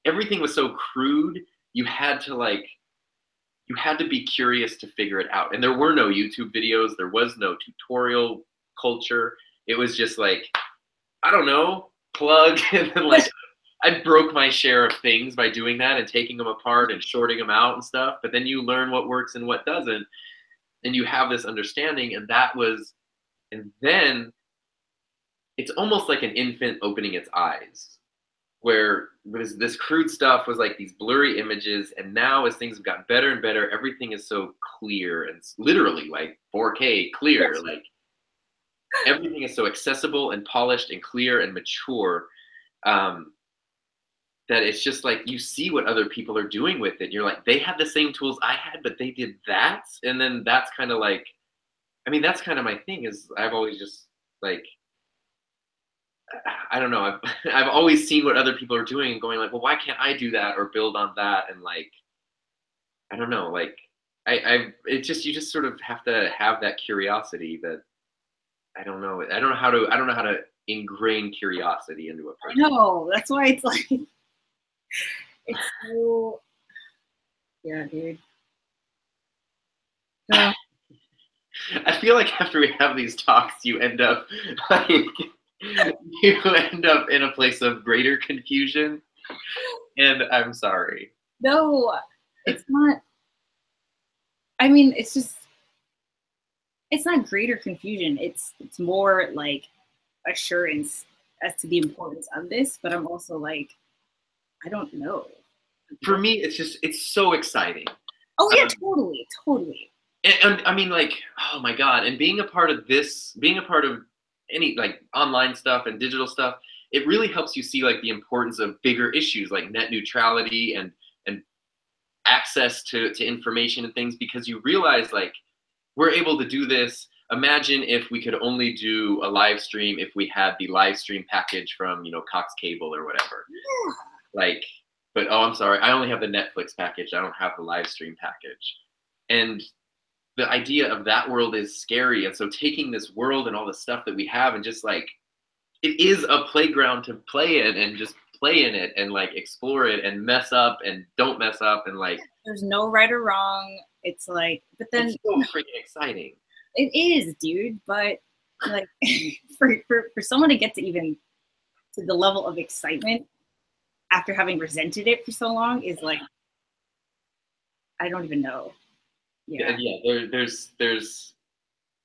everything was so crude. You had to be curious to figure it out. And there were no YouTube videos. There was no tutorial culture. It was just like, I don't know, plug. And then, like, I broke my share of things by doing that and taking them apart and shorting them out and stuff. But then you learn what works and what doesn't. And you have this understanding. And then it's almost like an infant opening its eyes, where this crude stuff was like these blurry images. And now as things have gotten better and better, everything is so clear and literally like 4K clear. Yes. Like everything is so accessible and polished and clear and mature. That it's just like you see what other people are doing with it. You're like, they had the same tools I had, but they did that. And then that's kind of like, I mean, that's kind of my thing is I've always just like, I don't know. I've always seen what other people are doing and going like, well, why can't I do that or build on that? And like, I don't know, like it just, you just sort of have to have that curiosity that I don't know how to ingrain curiosity into a I person. know. That's why it's like, it's so, yeah, dude. So, I feel like after we have these talks, you end up like you end up in a place of greater confusion, and I'm sorry. no, it's not. I mean, it's just, it's not greater confusion. It's more like assurance as to the importance of this. But I'm also like, I don't know. For me, it's so exciting. Oh yeah, totally, totally. And I mean, like, oh my God, and being a part of this, being a part of any like online stuff and digital stuff, it really helps you see like the importance of bigger issues like net neutrality and access to information and things, because you realize like we're able to do this. Imagine if we could only do a live stream if we had the live stream package from, you know, Cox Cable or whatever. Yeah. Like, but oh, I'm sorry, I only have the Netflix package. I don't have the live stream package. And the idea of that world is scary. And so taking this world and all the stuff that we have and just like, it is a playground to play in and just play in it and like explore it and mess up and don't mess up and like. There's no right or wrong. It's like, but then it's so freaking exciting. It is, dude. But like, for someone to get to even to the level of excitement after having resented it for so long is like, I don't even know. Yeah. There's,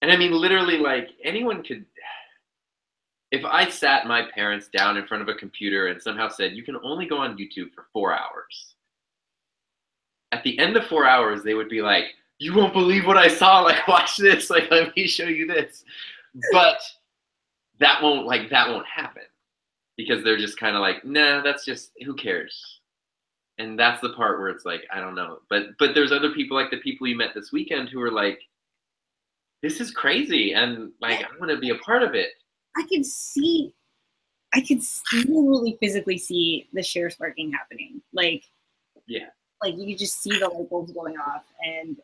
and I mean, literally, like anyone could. If I sat my parents down in front of a computer and somehow said, you can only go on YouTube for 4 hours, at the end of 4 hours, they would be like, you won't believe what I saw. Like, watch this. Like, let me show you this. But that won't happen because they're just kind of like, nah, that's just, who cares? And that's the part where it's like, I don't know. But there's other people, like the people you met this weekend, who are like, this is crazy. And like, I want to be a part of it. I could literally physically see the share sparking happening. Like, yeah, like you could just see the light bulbs going off. And,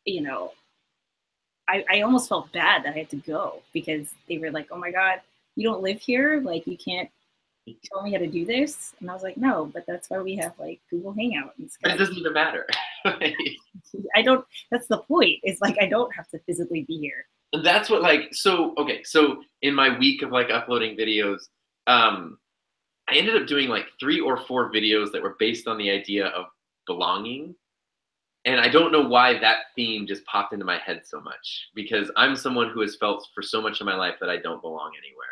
you know, I almost felt bad that I had to go because they were like, oh my God, you don't live here. Like, you can't tell me how to do this. And I was like, no, but that's why we have like Google Hangout and stuff. But it doesn't even matter. That's the point. It's like, I don't have to physically be here. That's what like, so, okay. So in my week of like uploading videos, I ended up doing like 3 or 4 videos that were based on the idea of belonging. And I don't know why that theme just popped into my head so much, because I'm someone who has felt for so much of my life that I don't belong anywhere.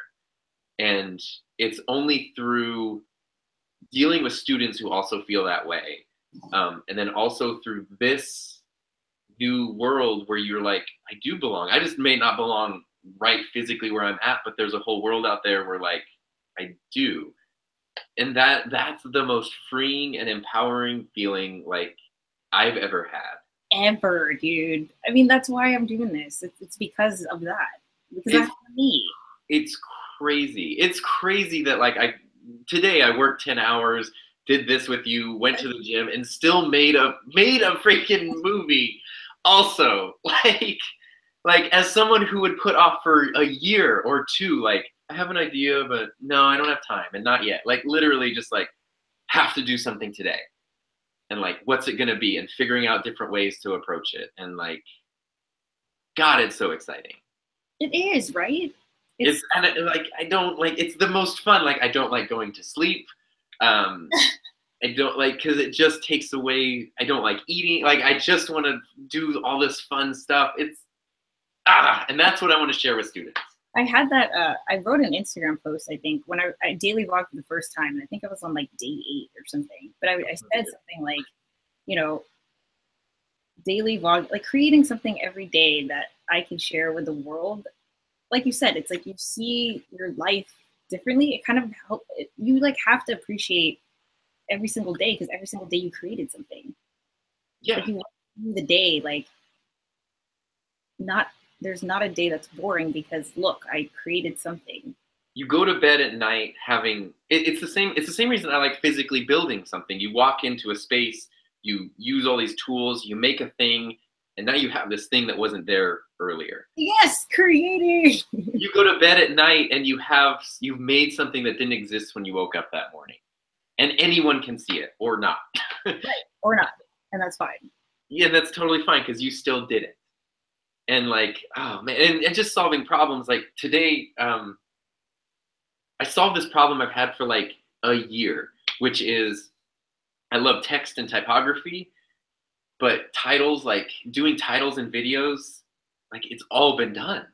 And it's only through dealing with students who also feel that way. And then also through this new world where you're like, I do belong. I just may not belong right physically where I'm at, but there's a whole world out there where like, I do. And that's the most freeing and empowering feeling like I've ever had. Ever, dude. I mean, that's why I'm doing this. It's because of that. Because that's me. It's crazy. It's crazy that like today I worked 10 hours, did this with you, went to the gym, and still made a freaking movie. Also, like as someone who would put off for a year or 2, like I have an idea, but no, I don't have time, and not yet. Like literally, just like have to do something today. And like, what's it gonna be? And figuring out different ways to approach it. And like, God, it's so exciting. It is, right? It's and like, I don't like, it's the most fun. Like, I don't like going to sleep. I don't like, because it just takes away, I don't like eating. Like, I just want to do all this fun stuff. It's, and that's what I want to share with students. I had that, I wrote an Instagram post, I think, when I daily vlogged for the first time. And I think I was on like day 8 or something. But I said something like, you know, daily vlog, like creating something every day that I can share with the world. Like you said, it's like you see your life differently. It kind of help you like have to appreciate every single day, because every single day you created something. Yeah. Like you want the day, like there's not a day that's boring because look, I created something. you go to bed at night having it's the same reason I like physically building something. You walk into a space, you use all these tools, you make a thing, and now you have this thing that wasn't there earlier. Yes, creating. You go to bed at night and you've made something that didn't exist when you woke up that morning. And anyone can see it or not. Right, or not. And that's fine. Yeah, that's totally fine because you still did it. And like, oh man, and just solving problems. Like today, I solved this problem I've had for like a year, which is I love text and typography, but titles, like doing titles and videos, like it's all been done.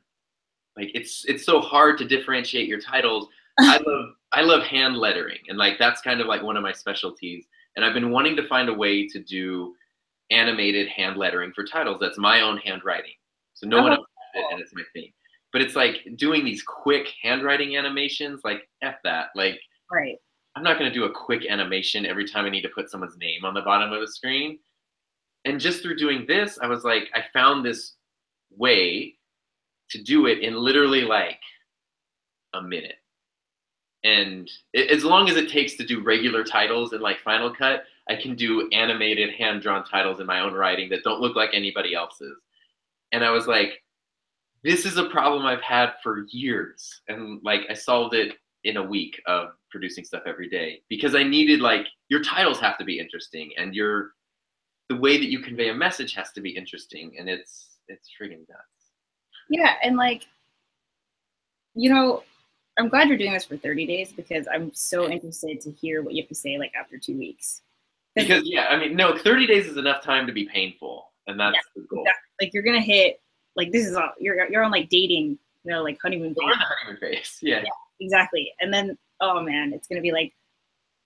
Like it's so hard to differentiate your titles. I love hand lettering, and like that's kind of like one of my specialties. And I've been wanting to find a way to do animated hand lettering for titles. That's my own handwriting. So no one else has it, and it's my thing. But it's like doing these quick handwriting animations, like F that. Like, right. I'm not going to do a quick animation every time I need to put someone's name on the bottom of the screen. And just through doing this, I was like, I found this way to do it in literally like a minute. And as long as it takes to do regular titles in like Final Cut, I can do animated hand-drawn titles in my own writing that don't look like anybody else's. And I was like, this is a problem I've had for years. And like I solved it in a week of producing stuff every day because I needed like, your titles have to be interesting and the way that you convey a message has to be interesting, and it's friggin' nuts. Yeah, and like, you know, I'm glad you're doing this for 30 days because I'm so interested to hear what you have to say like after 2 weeks. Because yeah, I mean, no, 30 days is enough time to be painful, and that's the goal. Exactly. Like you're gonna hit like this is all you're on like dating, you know, like honeymoon phase. You're on the honeymoon phase, yeah. Exactly. And then oh man, it's gonna be like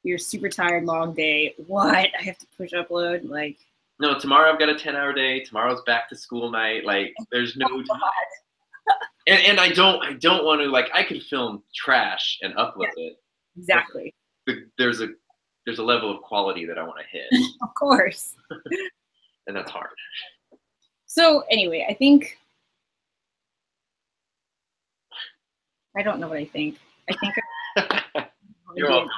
you're super tired, long day. What? I have to push upload. Like no, tomorrow I've got a 10-hour day. Tomorrow's back to school night. Like there's no time. And I don't want to, like, I could film trash and upload it. Exactly. There's a level of quality that I want to hit. Of course. And that's hard. So anyway, I think I don't know what I think. I think You're welcome.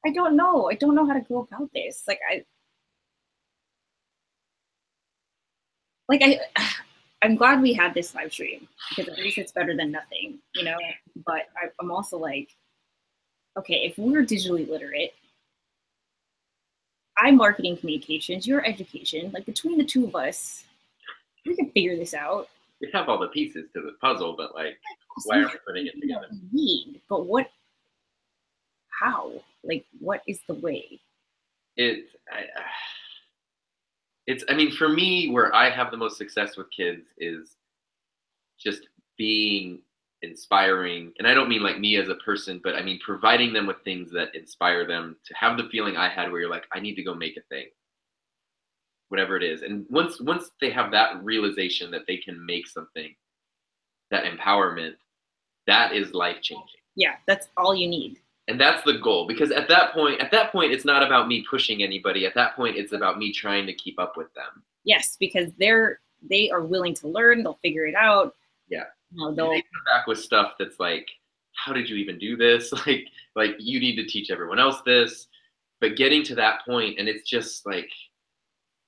I don't know. I don't know how to go about this. I'm glad we had this live stream because at least it's better than nothing, you know? But I'm also like, okay, if we're digitally literate, I'm marketing communications, you're education, like between the two of us, we can figure this out. We have all the pieces to the puzzle, but like, why are we putting it together? But how? Like, what is the way? I mean, for me, where I have the most success with kids is just being inspiring. And I don't mean like me as a person, but I mean providing them with things that inspire them to have the feeling I had where you're like, I need to go make a thing, whatever it is. And once they have that realization that they can make something, that empowerment, that is life-changing. Yeah, that's all you need. And that's the goal, because at that point, it's not about me pushing anybody. At that point, it's about me trying to keep up with them. Yes, because they are willing to learn. They'll figure it out. Yeah. They'll they come back with stuff that's like, how did you even do this? Like you need to teach everyone else this. But getting to that point, and it's just like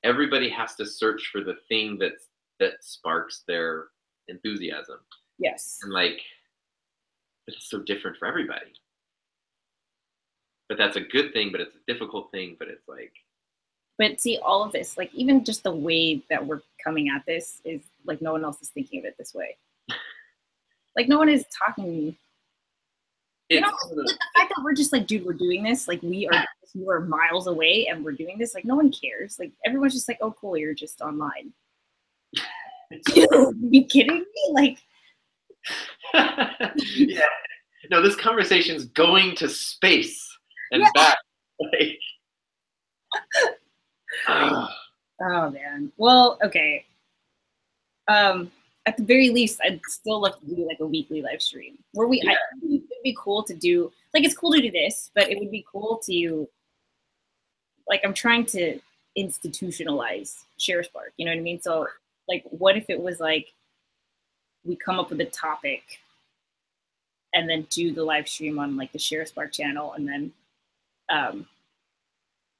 everybody has to search for the thing that sparks their enthusiasm. Yes. And like, it's so different for everybody. But that's a good thing, but it's a difficult thing, but it's like. But see, all of this, like even just the way that we're coming at this is like no one else is thinking of it this way. Like no one is talking. You know, the fact that we're just like, dude, we're doing this. Like you are miles away and we're doing this. Like no one cares. Like everyone's just like, oh, cool, you're just online. Are you kidding me? Like. Yeah. No, this conversation's going to space and back. Like. Oh man. Well, okay. At the very least, I'd still love to do like a weekly live stream where I think it would be cool to do, like it's cool to do this, but it would be cool to, like I'm trying to institutionalize Sharespark, you know what I mean? So like, what if it was like, we come up with a topic and then do the live stream on like the Sharespark channel, and then,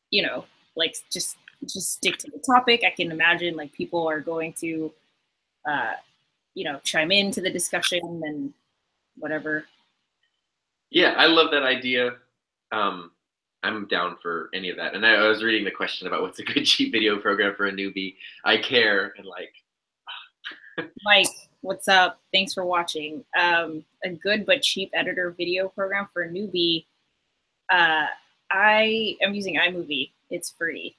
you know, like just stick to the topic. I can imagine like people are going to, you know, chime into the discussion and whatever. Yeah, I love that idea. I'm down for any of that. And I was reading the question about what's a good cheap video program for a newbie. I care, and like. Mike, what's up? Thanks for watching. A good but cheap editor video program for a newbie. I am using iMovie. It's free.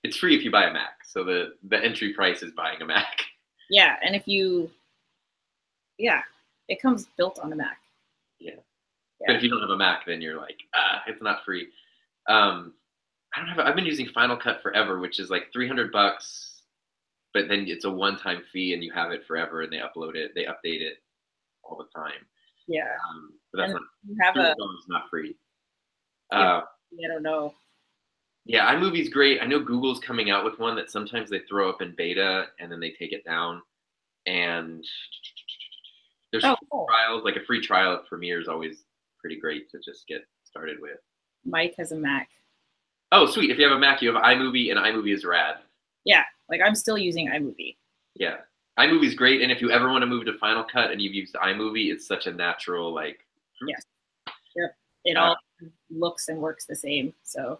It's free if you buy a Mac. So the entry price is buying a Mac. Yeah, and if you, yeah, it comes built on the Mac. Yeah. But if you don't have a Mac, then you're like, it's not free. I've been using Final Cut forever, which is like $300, but then it's a one-time fee and you have it forever, and they upload it, they update it all the time. Yeah. But that's not free. I don't know. Yeah, iMovie's great. I know Google's coming out with one that sometimes they throw up in beta and then they take it down. And there's cool. trials, like a free trial of Premiere is always pretty great to just get started with. Mike has a Mac. Oh, sweet. If you have a Mac, you have iMovie, and iMovie is rad. Yeah, like I'm still using iMovie. Yeah, iMovie's great, and if you ever want to move to Final Cut and you've used iMovie, it's such a natural, like... Yes. Yep. It all looks and works the same, so...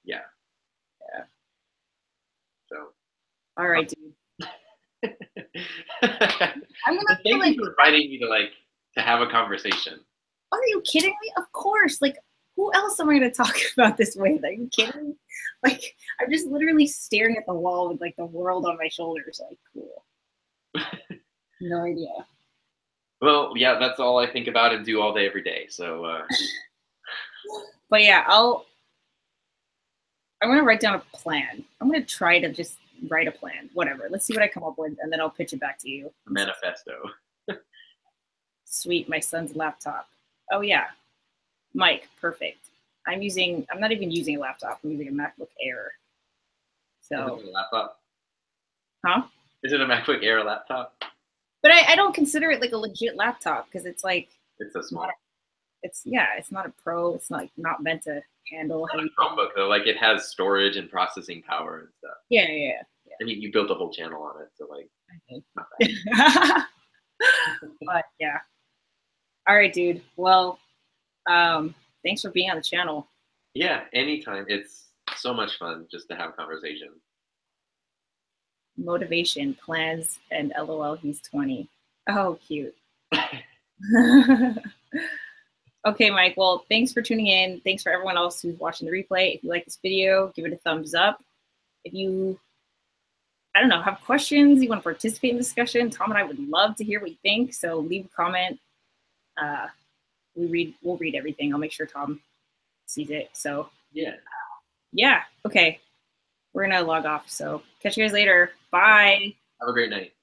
Yeah. Yeah. So... All right, dude. I'm gonna Thank you for inviting me to have a conversation. Are you kidding me? Of course. Like, who else am I going to talk about this with? Are you kidding me? Like, I'm just literally staring at the wall with like the world on my shoulders. Like, cool. No idea. Well, yeah, that's all I think about and do all day, every day. So. But yeah, I'm going to write down a plan. I'm going to try to just write a plan. Whatever. Let's see what I come up with, and then I'll pitch it back to you. A manifesto. Sweet, my son's laptop. Oh yeah, Mike, perfect. I'm not even using a laptop. I'm using a MacBook Air. So. Is it a laptop? Huh? Is it a MacBook Air laptop? But I don't consider it like a legit laptop because it's like. It's so small. It's not a pro. It's not meant to handle. It's not a Chromebook though. Like it has storage and processing power and stuff. Yeah. And you built a whole channel on it, so like. Not bad. But yeah. All right, dude. Well, thanks for being on the channel. Yeah, anytime. It's so much fun just to have a conversation. Motivation, plans, and LOL, he's 20. Oh, cute. Okay, Mike. Well, thanks for tuning in. Thanks for everyone else who's watching the replay. If you like this video, give it a thumbs up. If you, I don't know, have questions, you want to participate in the discussion, Tom and I would love to hear what you think. So leave a comment. We'll read everything. I'll make sure Tom sees it. So yeah. Okay. We're gonna log off. So catch you guys later. Bye. Have a great night.